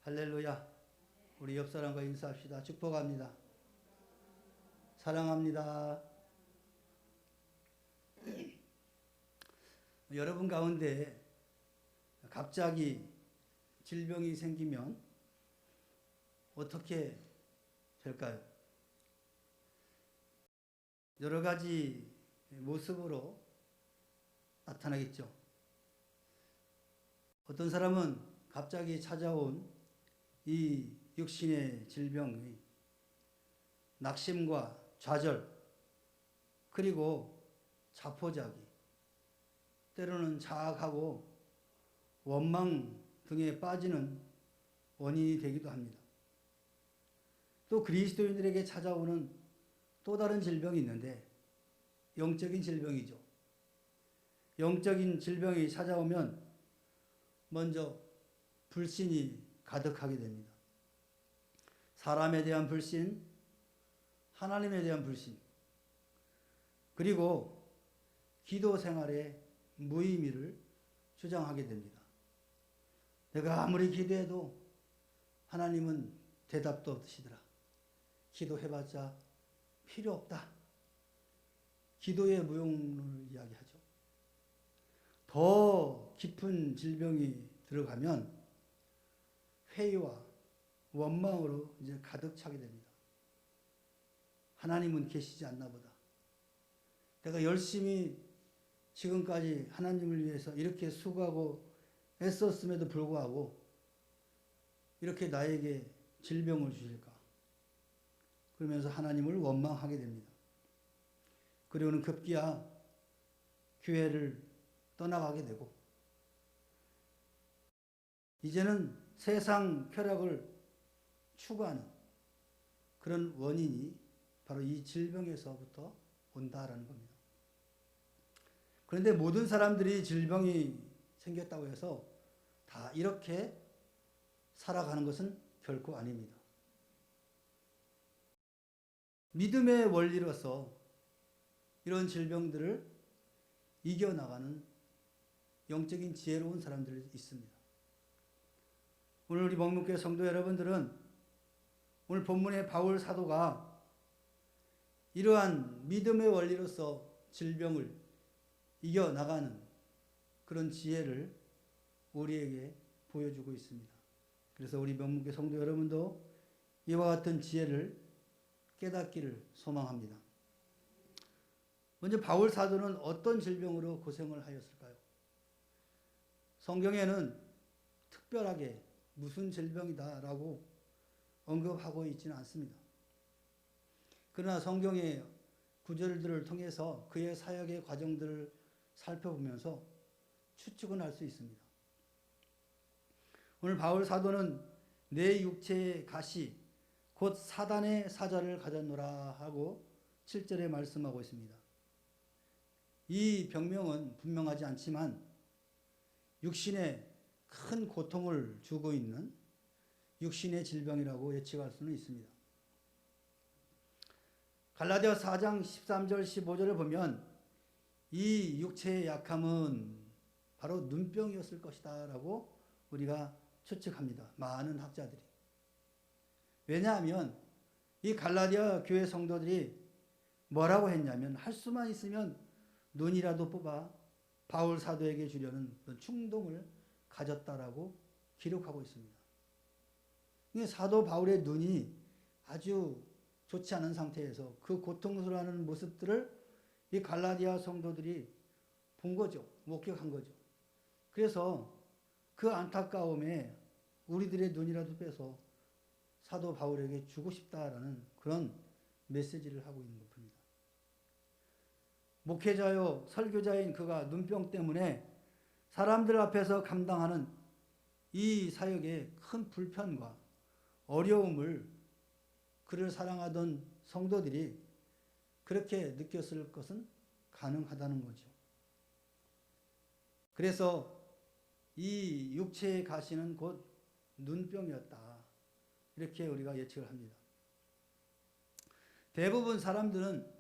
할렐루야. 우리 옆 사람과 인사합시다. 축복합니다. 사랑합니다. 여러분 가운데 갑자기 질병이 생기면 어떻게 될까요? 여러 가지 모습으로 나타나겠죠. 어떤 사람은 갑자기 찾아온 이 육신의 질병이 낙심과 좌절 그리고 자포자기 때로는 자학하고 원망 등에 빠지는 원인이 되기도 합니다. 또 그리스도인들에게 찾아오는 또 다른 질병이 있는데 영적인 질병이죠. 영적인 질병이 찾아오면 먼저 불신이 가득하게 됩니다. 사람에 대한 불신, 하나님에 대한 불신, 그리고 기도 생활의 무의미를 주장하게 됩니다. 내가 아무리 기도해도 하나님은 대답도 없으시더라. 기도해봤자 필요 없다. 기도의 무용론을 이야기하죠. 더 깊은 질병이 들어가면 회의와 원망으로 이제 가득 차게 됩니다. 하나님은 계시지 않나 보다. 내가 열심히 지금까지 하나님을 위해서 이렇게 수고하고 애썼음에도 불구하고 이렇게 나에게 질병을 주실까? 그러면서 하나님을 원망하게 됩니다. 그리고는 급기야 교회를 떠나가게 되고 이제는 세상 쾌락을 추구하는 그런 원인이 바로 이 질병에서부터 온다라는 겁니다. 그런데 모든 사람들이 질병이 생겼다고 해서 다 이렇게 살아가는 것은 결코 아닙니다. 믿음의 원리로서 이런 질병들을 이겨나가는 영적인 지혜로운 사람들이 있습니다. 오늘 우리 먹문교회 성도 여러분들은 오늘 본문의 바울 사도가 이러한 믿음의 원리로서 질병을 이겨나가는 그런 지혜를 우리에게 보여주고 있습니다. 그래서 우리 명문교회 성도 여러분도 이와 같은 지혜를 깨닫기를 소망합니다. 먼저 바울 사도는 어떤 질병으로 고생을 하였을까요? 성경에는 특별하게 무슨 질병이다라고 언급하고 있지는 않습니다. 그러나 성경의 구절들을 통해서 그의 사역의 과정들을 살펴보면서 추측은 할 수 있습니다. 오늘 바울 사도는 내 육체의 가시 곧 사단의 사자를 가졌노라 하고 7절에 말씀하고 있습니다. 이 병명은 분명하지 않지만 육신에 큰 고통을 주고 있는 육신의 질병이라고 예측할 수는 있습니다. 갈라디아 4장 13절 15절을 보면 이 육체의 약함은 바로 눈병이었을 것이다 라고 우리가 추측합니다. 많은 학자들이. 왜냐하면 이 갈라디아 교회 성도들이 뭐라고 했냐면 할 수만 있으면 눈이라도 뽑아 바울 사도에게 주려는 충동을 가졌다라고 기록하고 있습니다. 사도 바울의 눈이 아주 좋지 않은 상태에서 그 고통스러워하는 모습들을 이 갈라디아 성도들이 본 거죠. 목격한 거죠. 그래서 그 안타까움에 우리들의 눈이라도 빼서 사도 바울에게 주고 싶다라는 그런 메시지를 하고 있는 것입니다. 목회자요 설교자인 그가 눈병 때문에 사람들 앞에서 감당하는 이 사역의 큰 불편과 어려움을 그를 사랑하던 성도들이 그렇게 느꼈을 것은 가능하다는 거죠. 그래서 이 육체의 가시는 곧 눈병이었다. 이렇게 우리가 예측을 합니다. 대부분 사람들은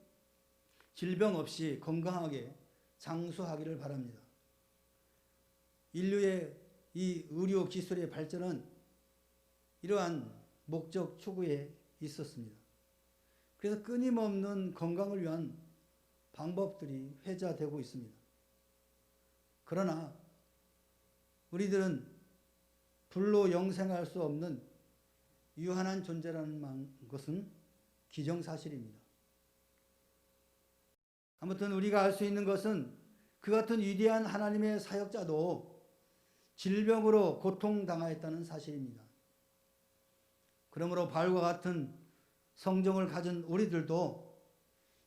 질병 없이 건강하게 장수하기를 바랍니다. 인류의 이 의료 기술의 발전은 이러한 목적 추구에 있었습니다. 그래서 끊임없는 건강을 위한 방법들이 회자되고 있습니다. 그러나 우리들은 불로 영생할 수 없는 유한한 존재라는 것은 기정사실입니다. 아무튼 우리가 알 수 있는 것은 그 같은 위대한 하나님의 사역자도 질병으로 고통당하였다는 사실입니다. 그러므로 바울과 같은 성정을 가진 우리들도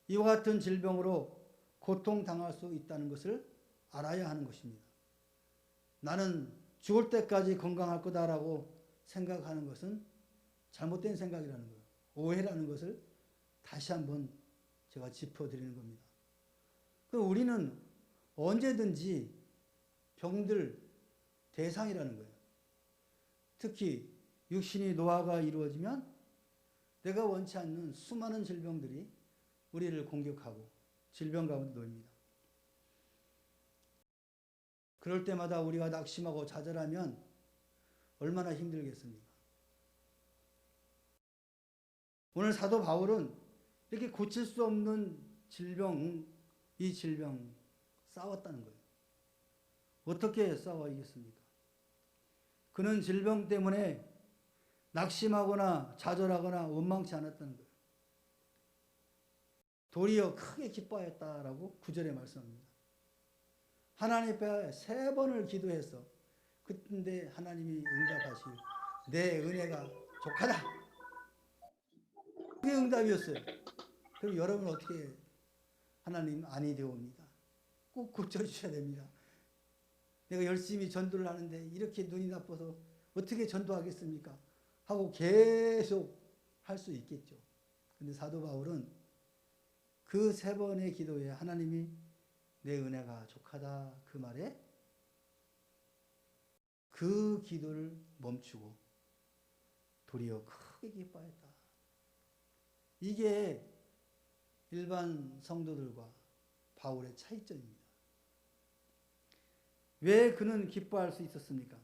이와 같은 질병으로 고통당할 수 있다는 것을 알아야 하는 것입니다. 나는 죽을 때까지 건강할 거다라고 생각하는 것은 잘못된 생각이라는 거예요. 오해라는 것을 다시 한번 제가 짚어드리는 겁니다. 우리는 언제든지 병들 대상이라는 거예요. 특히 육신이 노화가 이루어지면 내가 원치 않는 수많은 질병들이 우리를 공격하고 질병 가운데 놓입니다. 그럴 때마다 우리가 낙심하고 좌절하면 얼마나 힘들겠습니까? 오늘 사도 바울은 이렇게 고칠 수 없는 질병, 이 질병 싸웠다는 거예요. 어떻게 싸워 이겼습니까? 그는 질병 때문에 낙심하거나 좌절하거나 원망치 않았다는 거예요. 도리어 크게 기뻐하였다라고 9절에 말씀합니다. 하나님 앞에 3번을 기도해서 그때 하나님이 응답하시고 내 은혜가 족하다. 그게 응답이었어요. 그럼 여러분 어떻게 하나님 아니 되옵니다. 꼭 고쳐주셔야 됩니다. 내가 열심히 전도를 하는데 이렇게 눈이 나빠서 어떻게 전도하겠습니까? 하고 계속 할 수 있겠죠. 근데 사도 바울은 그 3번의 기도에 하나님이 내 은혜가 족하다 그 말에 그 기도를 멈추고 도리어 크게 기뻐했다. 이게 일반 성도들과 바울의 차이점입니다. 왜 그는 기뻐할 수 있었습니까?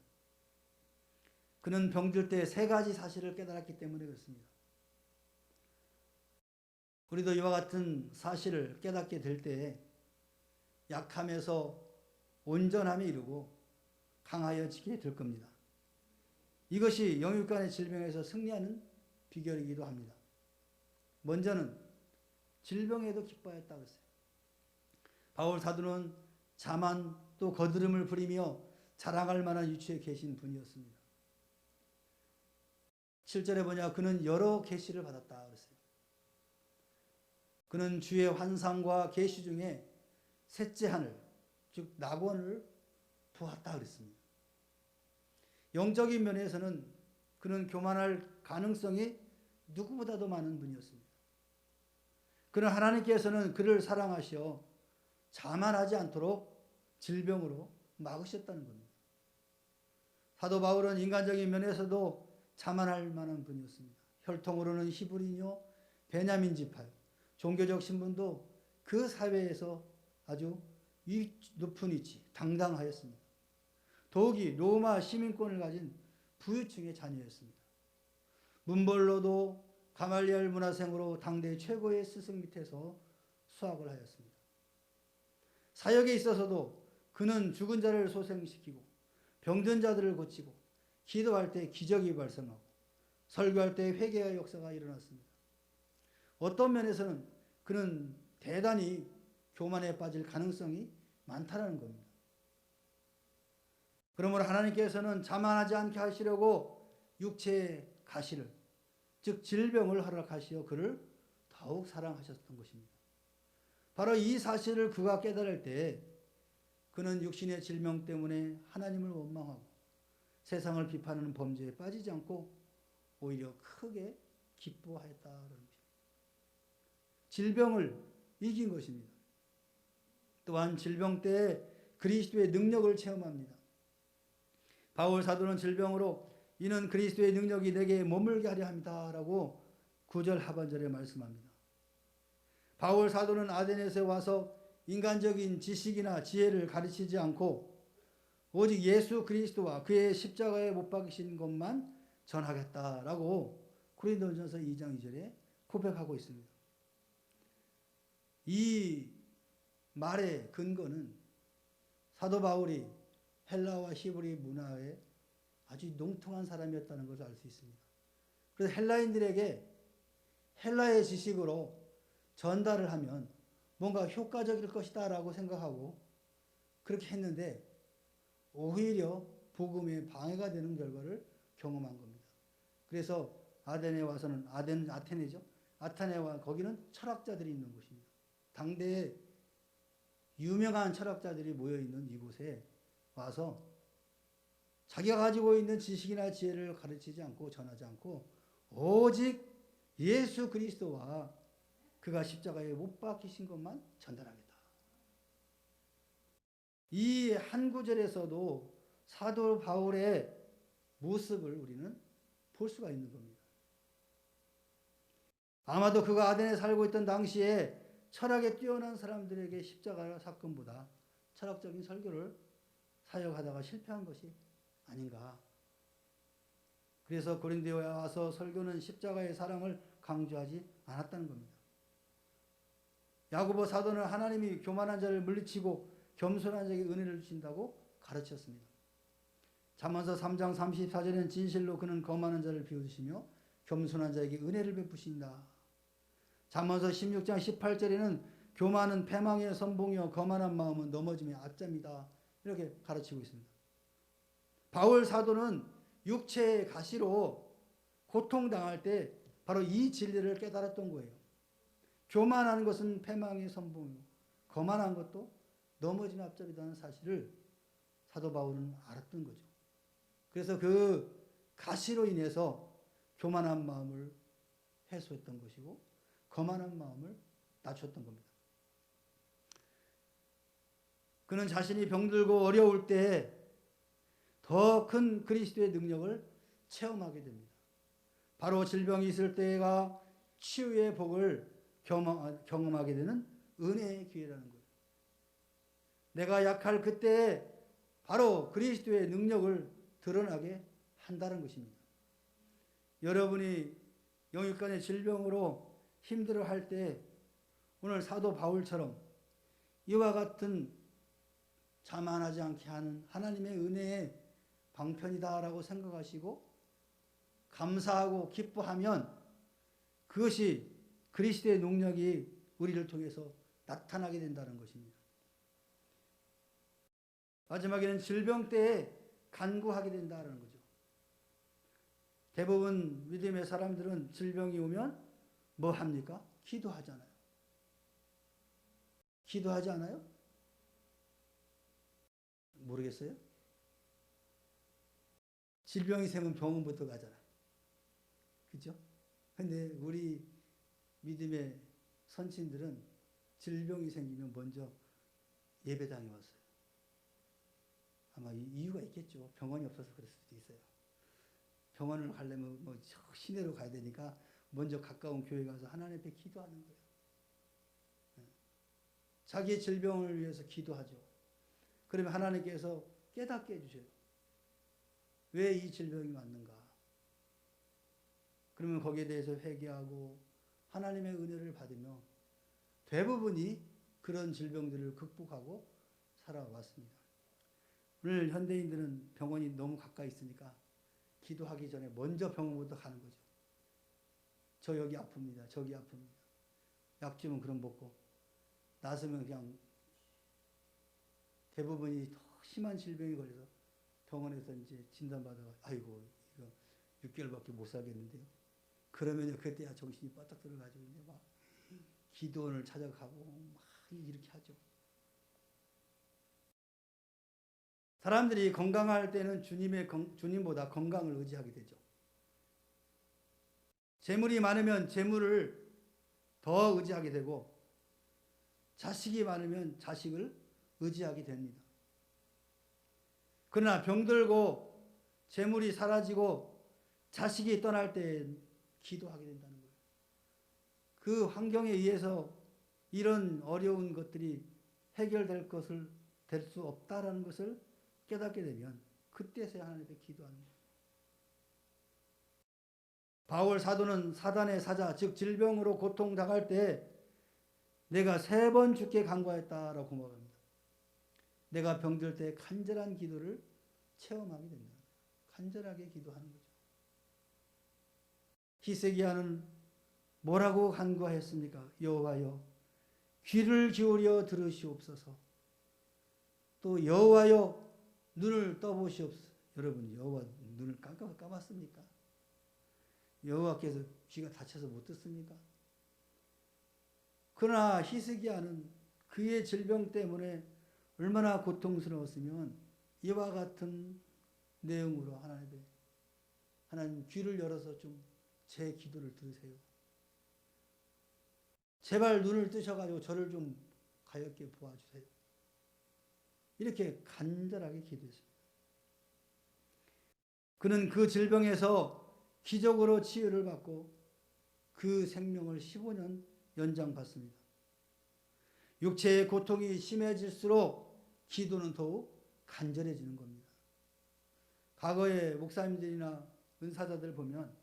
그는 병들 때 3가지 사실을 깨달았기 때문에 그렇습니다. 우리도 이와 같은 사실을 깨닫게 될 때 약함에서 온전함에 이르고 강하여지게 될 겁니다. 이것이 영육간의 질병에서 승리하는 비결이기도 합니다. 먼저는 질병에도 기뻐했다고 했어요. 바울 사도는 자만 또 거드름을 부리며 자랑할 만한 위치에 계신 분이었습니다. 7절에 보냐 그는 여러 계시를 받았다 그랬어요. 그는 주의 환상과 계시 중에 셋째 하늘 즉 낙원을 보았다 그랬습니다. 영적인 면에서는 그는 교만할 가능성이 누구보다도 많은 분이었습니다. 그는 하나님께서는 그를 사랑하시어 자만하지 않도록 질병으로 막으셨다는 겁니다. 사도 바울은 인간적인 면에서도 자만할 만한 분이었습니다. 혈통으로는 히브리뇨 베냐민 지파요. 종교적 신분도 그 사회에서 아주 높은 위치, 당당하였습니다. 더욱이 로마 시민권을 가진 부유층의 자녀였습니다. 문벌로도 가말리엘 문화생으로 당대 최고의 스승 밑에서 수학을 하였습니다. 사역에 있어서도 그는 죽은 자를 소생시키고 병든 자들을 고치고 기도할 때 기적이 발생하고 설교할 때 회개의 역사가 일어났습니다. 어떤 면에서는 그는 대단히 교만에 빠질 가능성이 많다는 겁니다. 그러므로 하나님께서는 자만하지 않게 하시려고 육체의 가시를 즉 질병을 허락하시어 그를 더욱 사랑하셨던 것입니다. 바로 이 사실을 그가 깨달을 때 그는 육신의 질병 때문에 하나님을 원망하고 세상을 비판하는 범죄에 빠지지 않고 오히려 크게 기뻐하였다는 것입니다. 질병을 이긴 것입니다. 또한 질병 때에 그리스도의 능력을 체험합니다. 바울 사도는 질병으로 이는 그리스도의 능력이 내게 머물게 하려 합니다 라고 9절 하반절에 말씀합니다. 바울 사도는 아데네에 와서 인간적인 지식이나 지혜를 가르치지 않고 오직 예수 그리스도와 그의 십자가에 못 박히신 것만 전하겠다라고 고린도전서 2장 2절에 고백하고 있습니다. 이 말의 근거는 사도 바울이 헬라와 히브리 문화에 아주 농통한 사람이었다는 것을 알 수 있습니다. 그래서 헬라인들에게 헬라의 지식으로 전달을 하면 뭔가 효과적일 것이다 라고 생각하고 그렇게 했는데 오히려 복음에 방해가 되는 결과를 경험한 겁니다. 그래서 아덴에 와서는 아덴은 아테네죠. 아테네와 거기는 철학자들이 있는 곳입니다. 당대에 유명한 철학자들이 모여있는 이곳에 와서 자기가 가지고 있는 지식이나 지혜를 가르치지 않고 전하지 않고 오직 예수 그리스도와 그가 십자가에 못 박히신 것만 전달하겠다. 이 한 구절에서도 사도 바울의 모습을 우리는 볼 수가 있는 겁니다. 아마도 그가 아덴에 살고 있던 당시에 철학에 뛰어난 사람들에게 십자가 사건보다 철학적인 설교를 사역하다가 실패한 것이 아닌가. 그래서 고린도에 와서 설교는 십자가의 사랑을 강조하지 않았다는 겁니다. 야고보 사도는 하나님이 교만한 자를 물리치고 겸손한 자에게 은혜를 주신다고 가르쳤습니다. 잠언서 3장 34절에는 진실로 그는 거만한 자를 비웃으시며 겸손한 자에게 은혜를 베푸신다. 잠언서 16장 18절에는 교만은 패망의 선봉이요 거만한 마음은 넘어짐의 아짜입니다. 이렇게 가르치고 있습니다. 바울 사도는 육체의 가시로 고통당할 때 바로 이 진리를 깨달았던 거예요. 교만한 것은 패망의 선봉이고 거만한 것도 넘어짐의 앞잡이라는 사실을 사도 바울은 알았던 거죠. 그래서 그 가시로 인해서 교만한 마음을 해소했던 것이고 거만한 마음을 낮췄던 겁니다. 그는 자신이 병들고 어려울 때 더 큰 그리스도의 능력을 체험하게 됩니다. 바로 질병이 있을 때가 치유의 복을 경험하게 되는 은혜의 기회라는 거예요. 내가 약할 그때에 바로 그리스도의 능력을 드러나게 한다는 것입니다. 여러분이 영육간의 질병으로 힘들어할 때 오늘 사도 바울처럼 이와 같은 자만하지 않게 하는 하나님의 은혜의 방편이다라고 생각하시고 감사하고 기뻐하면 그것이 그리스도의 능력이 우리를 통해서 나타나게 된다는 것입니다. 마지막에는 질병 때에 간구하게 된다는 거죠. 대부분 믿음의 사람들은 질병이 오면 뭐 합니까? 기도하잖아요. 기도하지 않아요? 모르겠어요? 질병이 생기면 병원부터 가잖아. 그죠? 근데 우리 믿음의 선친들은 질병이 생기면 먼저 예배당에 왔어요. 아마 이유가 있겠죠. 병원이 없어서 그럴 수도 있어요. 병원을 가려면 뭐 시내로 가야 되니까 먼저 가까운 교회 가서 하나님 앞에 기도하는 거예요. 자기의 질병을 위해서 기도하죠. 그러면 하나님께서 깨닫게 해주셔요. 왜 이 질병이 왔는가? 그러면 거기에 대해서 회개하고 하나님의 은혜를 받으며 대부분이 그런 질병들을 극복하고 살아왔습니다. 오늘 현대인들은 병원이 너무 가까이 있으니까 기도하기 전에 먼저 병원부터 가는 거죠. 저 여기 아픕니다. 저기 아픕니다. 약 주면 그럼 먹고 나서면 그냥 대부분이 더 심한 질병이 걸려서 병원에서 이제 진단받아가 아이고 이거 6개월밖에 못 살겠는데요. 그러면요 그때야 정신이 빠딱 들어가지고 이제 막 기도원을 찾아가고 막 이렇게 하죠. 사람들이 건강할 때는 주님보다 건강을 의지하게 되죠. 재물이 많으면 재물을 더 의지하게 되고 자식이 많으면 자식을 의지하게 됩니다. 그러나 병들고 재물이 사라지고 자식이 떠날 때 기도하게 된다는 거예요. 그 환경에 의해서 이런 어려운 것들이 해결될 것을 될 수 없다라는 것을 깨닫게 되면 그때서야 하나님 앞에 기도하는 거예요. 바울 사도는 사단의 사자 즉 질병으로 고통당할 때 내가 3번 주께 간구하였다라고 고백합니다. 내가 병들 때 간절한 기도를 체험하게 된다. 간절하게 기도하는 거죠. 히스기야는 뭐라고 간구하였습니까? 여호와여 귀를 기울여 들으시옵소서. 또 여호와여 눈을 떠보시옵소서. 여러분 여호와 눈을 감았습니까? 여호와께서 귀가 다쳐서 못 듣습니까? 그러나 히스기야는 그의 질병 때문에 얼마나 고통스러웠으면 이와 같은 내용으로 하나님 귀를 열어서 좀 제 기도를 들으세요. 제발 눈을 뜨셔가지고 저를 좀 가엾게 보아주세요. 이렇게 간절하게 기도했습니다. 그는 그 질병에서 기적으로 치유를 받고 그 생명을 15년 연장받습니다. 육체의 고통이 심해질수록 기도는 더욱 간절해지는 겁니다. 과거에 목사님들이나 은사자들 보면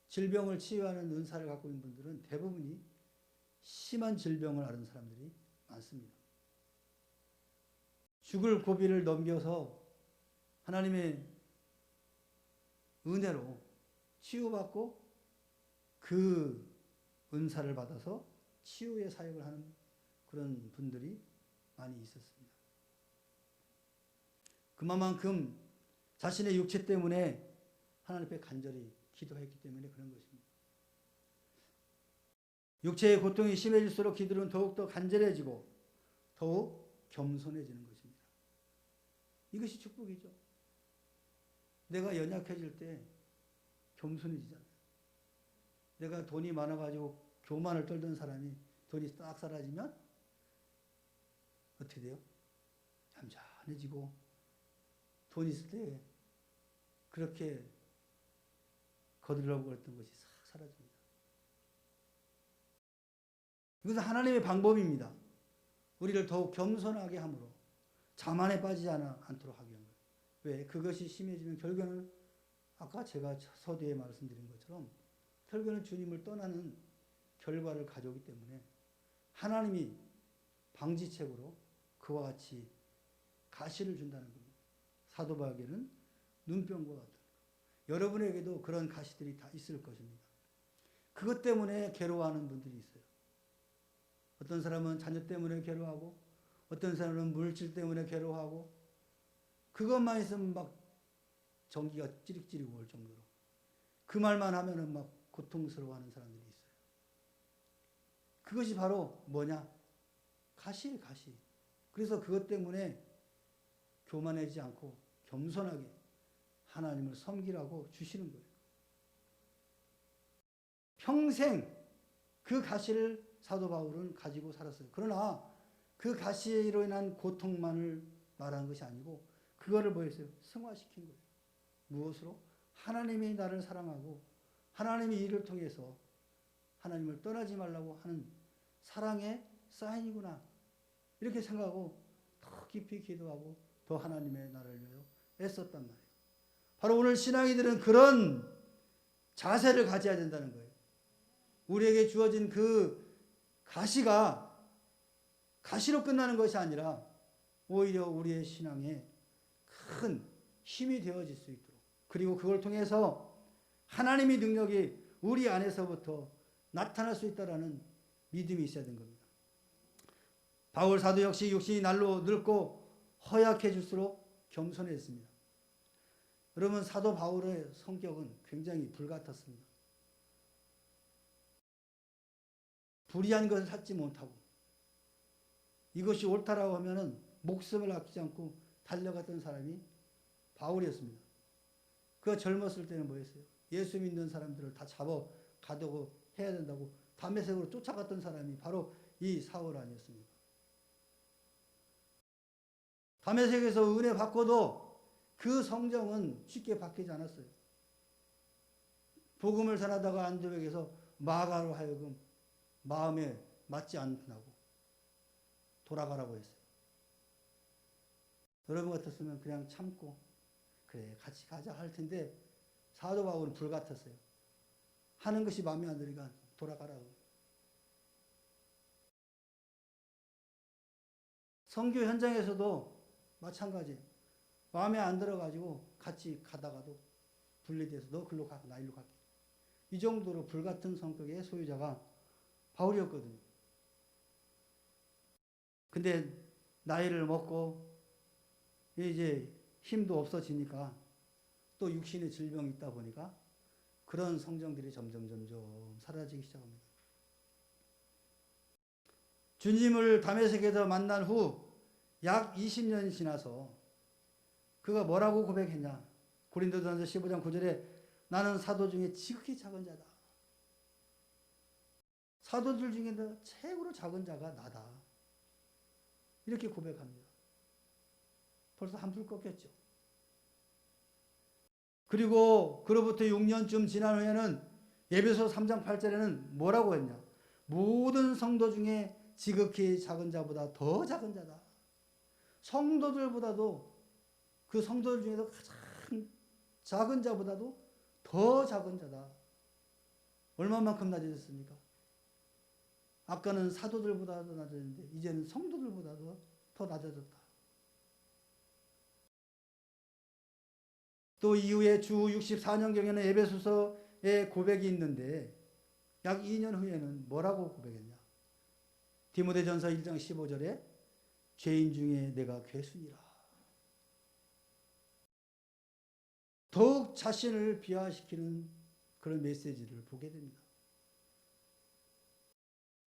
질병을 치유하는 은사를 갖고 있는 분들은 대부분이 심한 질병을 앓은 사람들이 많습니다. 죽을 고비를 넘겨서 하나님의 은혜로 치유받고 그 은사를 받아서 치유의 사역을 하는 그런 분들이 많이 있었습니다. 그만큼 자신의 육체 때문에 하나님 앞에 간절히 기도했기 때문에 그런 것입니다. 육체의 고통이 심해질수록 기도는 더욱더 간절해지고 더욱 겸손해지는 것입니다. 이것이 축복이죠. 내가 연약해질 때 겸손해지잖아요. 내가 돈이 많아가지고 교만을 떨던 사람이 돈이 딱 사라지면 어떻게 돼요? 잠잠해지고 돈 있을 때 그렇게 거들려고 했던 것이 싹 사라집니다. 이것은 하나님의 방법입니다. 우리를 더욱 겸손하게 함으로 자만에 빠지지 않도록 하기 위한 거예요. 왜? 그것이 심해지면 결국에는 아까 제가 서두에 말씀드린 것처럼 결국에는 주님을 떠나는 결과를 가져오기 때문에 하나님이 방지책으로 그와 같이 가시를 준다는 겁니다. 사도 바울에게는 눈병과 같은 여러분에게도 그런 가시들이 다 있을 것입니다. 그것 때문에 괴로워하는 분들이 있어요. 어떤 사람은 자녀 때문에 괴로워하고 어떤 사람은 물질 때문에 괴로워하고 그것만 있으면 막 전기가 찌릿찌릿 올 정도로 그 말만 하면은 막 고통스러워하는 사람들이 있어요. 그것이 바로 뭐냐? 가시예요, 가시. 그래서 그것 때문에 교만하지 않고 겸손하게 하나님을 섬기라고 주시는 거예요. 평생 그 가시를 사도 바울은 가지고 살았어요. 그러나 그 가시로 인한 고통만을 말하는 것이 아니고 그거를 뭐 했어요? 승화시킨 거예요. 무엇으로? 하나님이 나를 사랑하고 하나님이 이를 통해서 하나님을 떠나지 말라고 하는 사랑의 사인이구나. 이렇게 생각하고 더 깊이 기도하고 더 하나님의 나라를 위하여 애썼단 말이에요. 바로 오늘 신앙이들은 그런 자세를 가져야 된다는 거예요. 우리에게 주어진 그 가시가 가시로 끝나는 것이 아니라 오히려 우리의 신앙에 큰 힘이 되어질 수 있도록 그리고 그걸 통해서 하나님의 능력이 우리 안에서부터 나타날 수 있다는 믿음이 있어야 되는 겁니다. 바울 사도 역시 육신이 날로 늙고 허약해질수록 겸손했습니다. 여러분 사도 바울의 성격은 굉장히 불같았습니다. 불의한 것을 찾지 못하고 이것이 옳다라고 하면은 목숨을 아끼지 않고 달려갔던 사람이 바울이었습니다. 그가 젊었을 때는 뭐였어요? 예수 믿는 사람들을 다 잡아 가두고 해야 된다고 다메섹으로 쫓아갔던 사람이 바로 이 사울 아니었습니까? 다메섹에서 은혜 받고도 그 성정은 쉽게 바뀌지 않았어요. 복음을 전하다가 안디옥에서 마가로 하여금 마음에 맞지 않다고 돌아가라고 했어요. 여러분 같았으면 그냥 참고 그래 같이 가자 할 텐데 사도 바울은 불같았어요. 하는 것이 마음에 안 드니까 돌아가라고. 선교 현장에서도 마찬가지. 마음에 안 들어가지고 같이 가다가도 분리돼서 너 글로 가, 나 일로 갈게. 이 정도로 불같은 성격의 소유자가 바울이었거든요. 근데 나이를 먹고 이제 힘도 없어지니까 또 육신의 질병이 있다 보니까 그런 성정들이 점점 사라지기 시작합니다. 주님을 다메섹에서 만난 후 약 20년이 지나서 그가 뭐라고 고백했냐? 고린도전서 15장 9절에 나는 사도 중에 지극히 작은 자다. 사도들 중에 최고로 작은 자가 나다. 이렇게 고백합니다. 벌써 한풀 꺾였죠. 그리고 그로부터 6년쯤 지난 후에는 에베소 3장 8절에는 뭐라고 했냐? 모든 성도 중에 지극히 작은 자보다 더 작은 자다. 성도들보다도, 그 성도들 중에서 가장 작은 자보다도 더 작은 자다. 얼마만큼 낮아졌습니까? 아까는 사도들보다도 낮아졌는데 이제는 성도들보다도 더 낮아졌다. 또 이후에 주 64년경에는 에베소서의 고백이 있는데 약 2년 후에는 뭐라고 고백했냐? 디모데전서 1장 15절에 죄인 중에 내가 괴순이라. 더욱 자신을 비하시키는 그런 메시지를 보게 됩니다.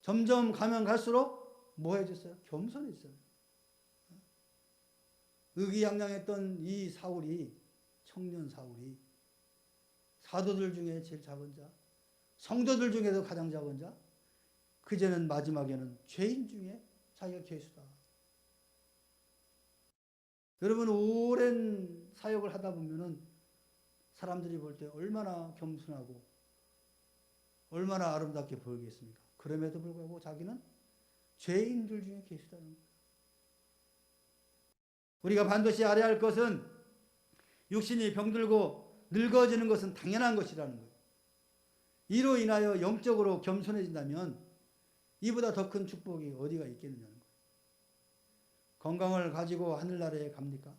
점점 가면 갈수록 뭐 해졌어요? 겸손했어요. 의기양양했던 이 사울이, 청년 사울이 사도들 중에 제일 작은 자, 성도들 중에도 가장 작은 자, 그제는 마지막에는 죄인 중에 자기가 괴수다. 여러분, 오랜 사역을 하다 보면은 사람들이 볼 때 얼마나 겸손하고 얼마나 아름답게 보이겠습니까? 그럼에도 불구하고 자기는 죄인들 중에 괴수다는 거예요. 우리가 반드시 알아야 할 것은 육신이 병들고 늙어지는 것은 당연한 것이라는 거예요. 이로 인하여 영적으로 겸손해진다면 이보다 더 큰 축복이 어디가 있겠느냐는 거예요. 건강을 가지고 하늘나라에 갑니까?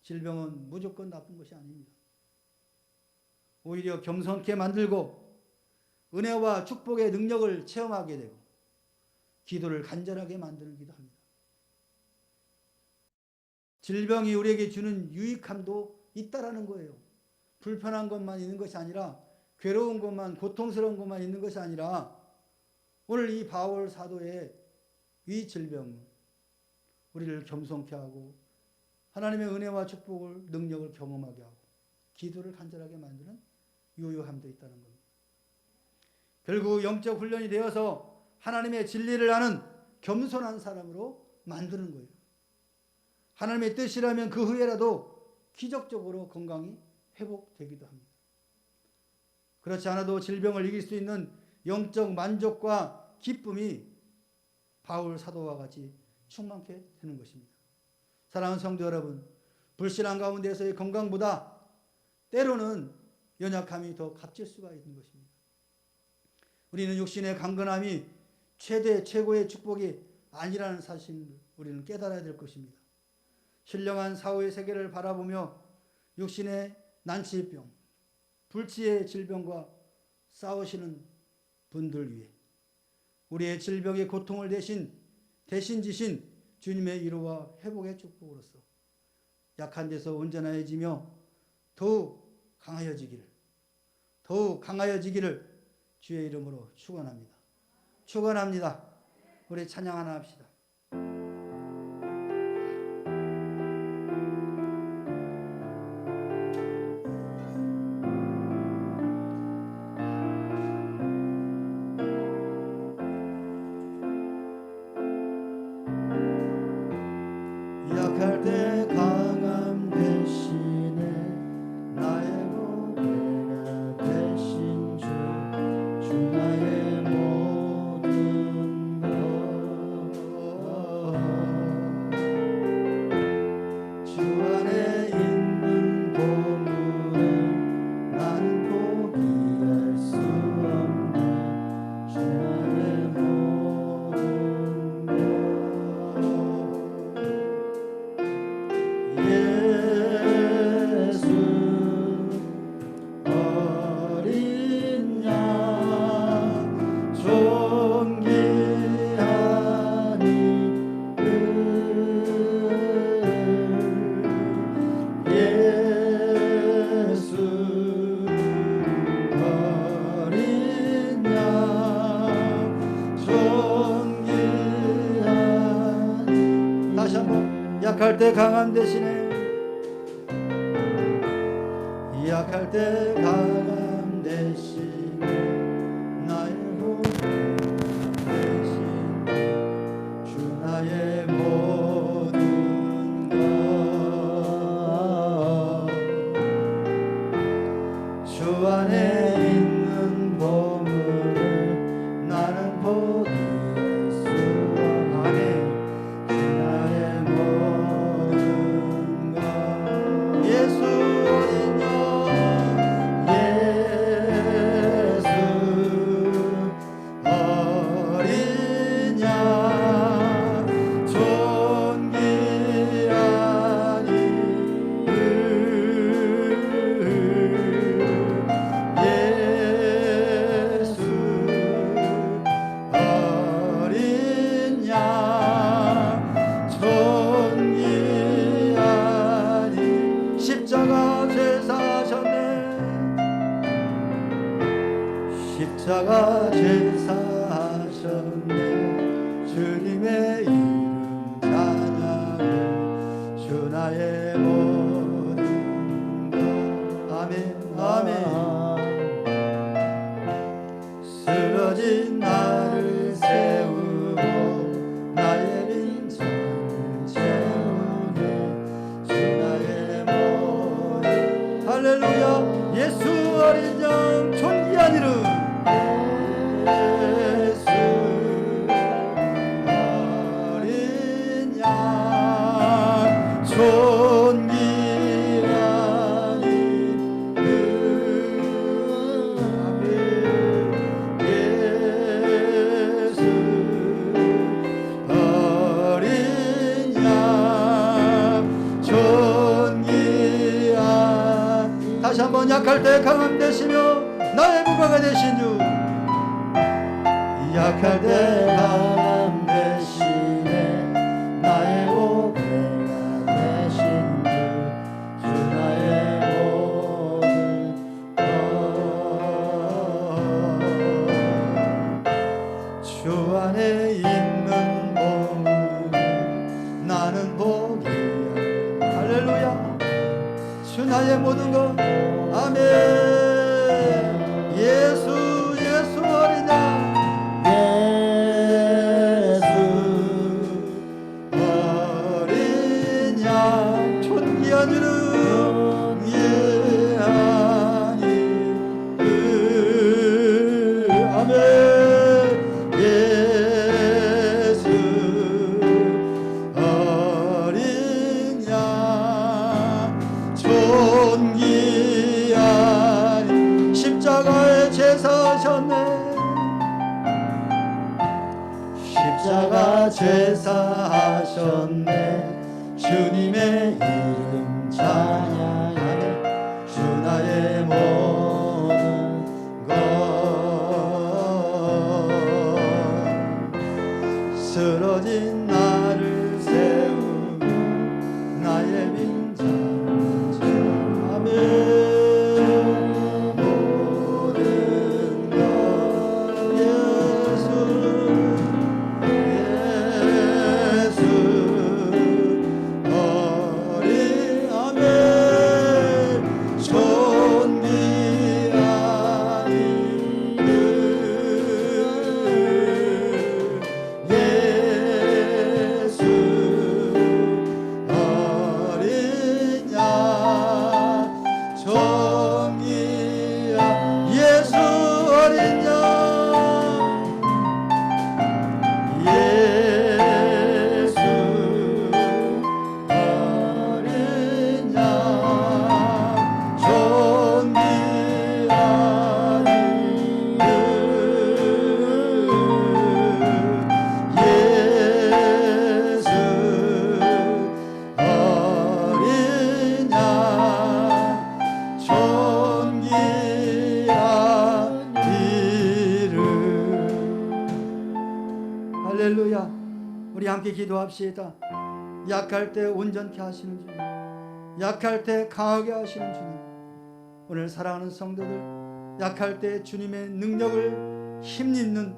질병은 무조건 나쁜 것이 아닙니다. 오히려 겸손케 만들고 은혜와 축복의 능력을 체험하게 되고 기도를 간절하게 만들기도 합니다. 질병이 우리에게 주는 유익함도 있다라는 거예요. 불편한 것만 있는 것이 아니라, 괴로운 것만, 고통스러운 것만 있는 것이 아니라, 오늘 이 바울 사도의 이 질병은 우리를 겸손케 하고 하나님의 은혜와 축복을, 능력을 경험하게 하고 기도를 간절하게 만드는 유효함도 있다는 겁니다. 결국 영적 훈련이 되어서 하나님의 진리를 아는 겸손한 사람으로 만드는 거예요. 하나님의 뜻이라면 그 후에라도 기적적으로 건강이 회복되기도 합니다. 그렇지 않아도 질병을 이길 수 있는 영적 만족과 기쁨이 바울 사도와 같이 충만케 되는 것입니다. 사랑하는 성도 여러분, 불신앙 가운데서의 건강보다 때로는 연약함이 더 값질 수가 있는 것입니다. 우리는 육신의 강건함이 최고의 축복이 아니라는 사실을 우리는 깨달아야 될 것입니다. 신령한 사후의 세계를 바라보며 육신의 난치병, 불치의 질병과 싸우시는 분들 위해 우리의 질병의 고통을 대신 지신 주님의 위로와 회복의 축복으로서 약한 데서 온전해지며 더욱 강하여지기를 주의 이름으로 축원합니다. 축원합니다. 우리 찬양 하나 합시다. 약할 때 강함 대신에 나의 보배가 되신 주 나의 모든 것 주 안에 있는 보물을 나는 포기할 수 없네. 주 나의 모든 것 예수 어린 양 존귀한 이름 예수 어린 양 존귀한 다시 한번 약할 때 강함 대신에 약할 때 강함 대신에 나의 보배 대신 주 나의 모든 것 주 안에 있는 포기할 수 없네 주 나의 모든 것 예수 어린 양 예수 어린 양 존귀한 이름 예수 어린 양 존귀한 이 십자가 죄 사셨네 십자가 죄 사셨네 주님의 이름 찬양해 주 나의 모든 것 아멘 아멘 쓰러진 나를 세우고 나의 빈잔을 채우네 주 나의 모든 할렐루야 예수 어린 양 존귀한 이름 예수 어린 양 존귀한 이름 아멘 예수 어린 양 존귀한 다시 한번 약할 때 강함 되시며 나의 무가가 되신 주 약할 때 강함 되시네 나의 무가가 되신 주 나의 모든 것 주 안에 있는 몸은 나는 복이야 할렐루야 주 나의 모든 것 아멘 예수 예수 어린 양 예수 어린 양 존귀한 이름 예한 이름 아멘 예수 어린 양 존귀한 십자가에 제사하셨네 십자가 제사하셨네 주님의 이름 찬양하네 주 나의 모든 것 쓰러진 나를 세우고 나의 빈잔을 채우네 모든 것 예수 예수 어린 아멘 존귀한 이름 예수 어린 양 존귀한 예수 어린 양 예수 어린 양 존귀한 이름 예수 어린 양 존귀한 이름 할렐루야 우리 함께 기도합시다 약할 때 온전케 하시는 주님 약할 때 강하게 하시는 주님 오늘 사랑하는 성도들 약할 때 주님의 능력을 힘입는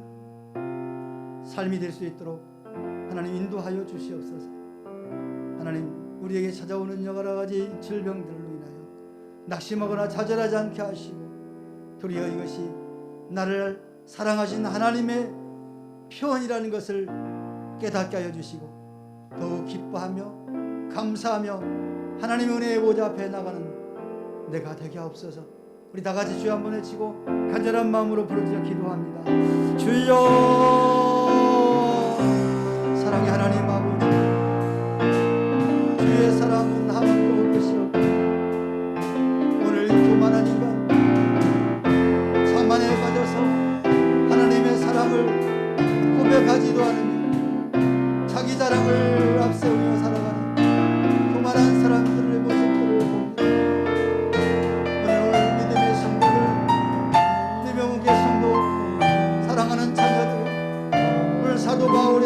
삶이 될 수 있도록 하나님 인도하여 주시옵소서 하나님 우리에게 찾아오는 여러 가지 질병들로 인하여 낙심하거나 좌절하지 않게 하시고 도리어 이것이 나를 사랑하신 하나님의 표현이라는 것을 깨닫게 하여 주시고 더욱 기뻐하며 감사하며 하나님의 은혜의 보좌 앞에 나가는 내가 되게 하옵소서 우리 다 같이 주여 한번 외치고 간절한 마음으로 부르짖어 기도합니다. 주여, 사랑의 하나님 아버지, 주의 사랑은 하나도 없으시오. 오늘 교만한 인간 산만에 빠져서 하나님의 사랑을 고백하지도 않으며 자기 자랑을 앞세우며 살아가는 교만한 사람들의 모습들을 봅니다. 오늘 믿음의 성도들, 리명훈교회 성도, 사랑하는 자녀들, 오늘 사도 바울의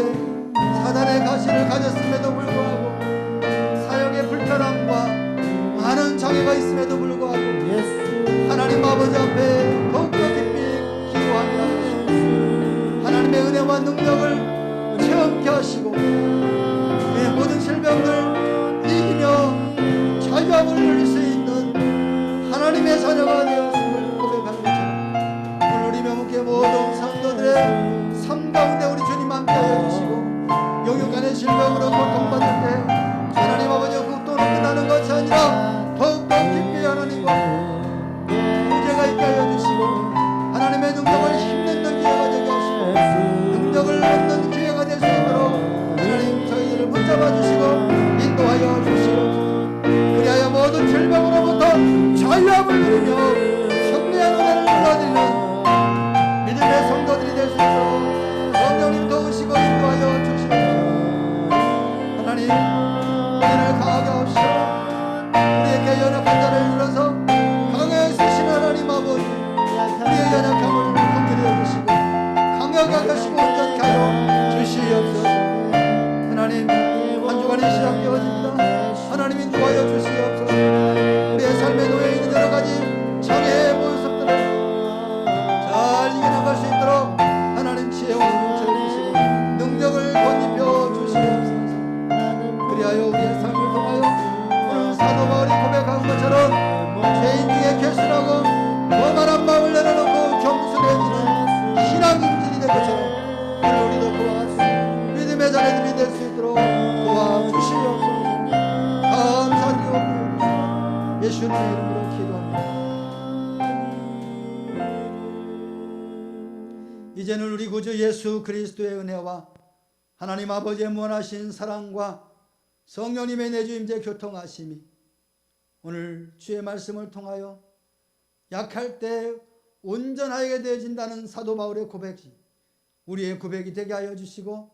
사단의 가시를 가졌음에도 불구하고 사역의 불편함과 많은 장애가 있음에도 불구하고 하나님 아버지 앞에 더욱더 깊이 기도합니다. 하나님의 은혜와 능력을 체험케 하시고 그의 모든 질병을 이기며 자유함을 누릴 수 있는 하나님의 자녀가 되었음을 고백하는 것처럼 오늘 우리 명문교회 모든 성도들의 삶 가운데 우리 주님 함께하여 주시고 영육간의 질병으로 고통받을 때 하나님 아버지의 국도는 끝나는 것이 아니라 더욱더 깊이 하나님과 문제가 있게 하여 주시고 하나님의 능력을 힘내는 기회가 되게 하시고 능력을 얻는 기회가 될 수 있도록 하나님 저희들을 붙잡아 주시고 인도하여 주시옵소서. 그리하여 모든 질병으로부터 자유함을 누리며 승리의 노래를 불러드리는 믿음의 성도들이 될 수 있도록 성령님 도우시고 인도하여 주시옵소서. 하나님 우리를 강하게 하시오. 우리에게 연약한 자를 일어서 강하게 쓰시는 하나님 아버지, 우리의 연약함을 긍휼히 여기시고 강하게 하시고 온전케 하여 주시옵소서. 하나님 한 주간이 시작되어집니다. 하나님 인도하여 주시옵소서. 우리의 삶에 놓여 있는 여러 가지 장애의 모습들을 잘 이겨나갈 수 있도록 하나님 지혜와 능력을 주시고 능력을 덧입혀 주시옵소서. 그리하여 우리의 삶을 통하여 오늘 사도 바울이 고백한 것처럼 죄인 중에 결실하고 거만한 마음을 내려놓고 겸손해지는 신앙 인질이 될 것처럼 오늘 우리도 그와 믿음의 자녀들이 될 수 있도록 도와주시옵소서. 감사드리옵소서. 예수님의 이름으로 기도합니다. 이제는 우리 구주 예수 그리스도의 은혜와 하나님 아버지의 무한하신 사랑과 성령님의 내주임재 교통하심이 오늘 주의 말씀을 통하여 약할 때 온전하게 되어진다는 사도 바울의 고백이 우리의 고백이 되게 하여 주시고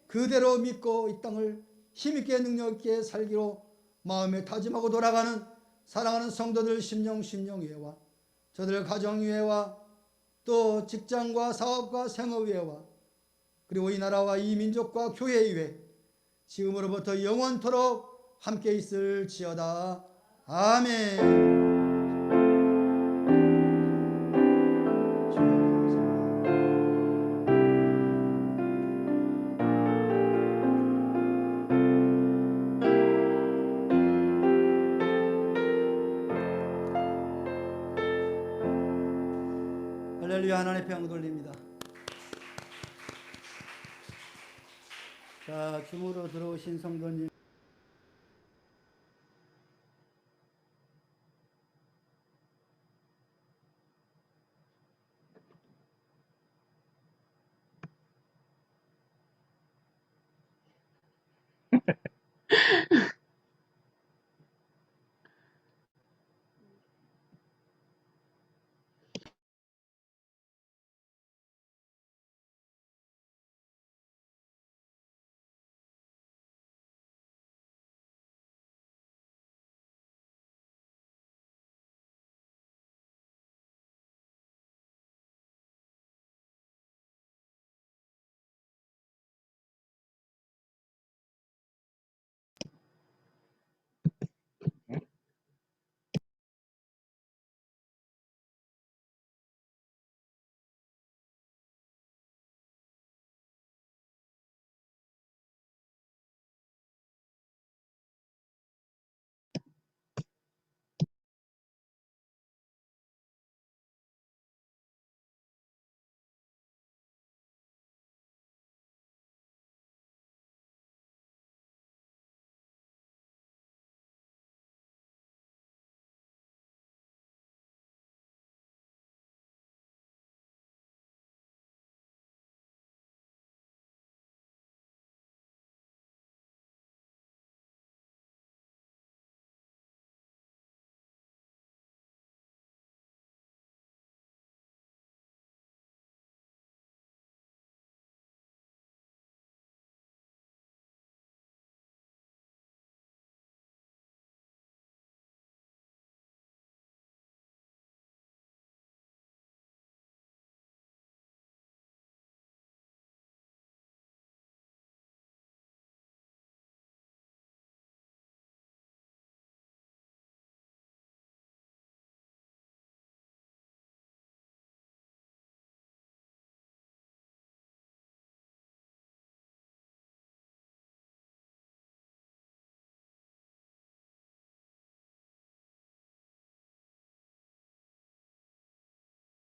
그대로 믿고 이 땅을 힘있게 능력있게 살기로 마음에 다짐하고 돌아가는 사랑하는 성도들 심령위회와 저들 가정위회와 또 직장과 사업과 생업위회와 그리고 이 나라와 이 민족과 교회위회 지금으로부터 영원토록 함께 있을지어다. 아멘. 할렐루야. 하나님의 평 돌립니다. 자, 줌으로 들어오신 성도님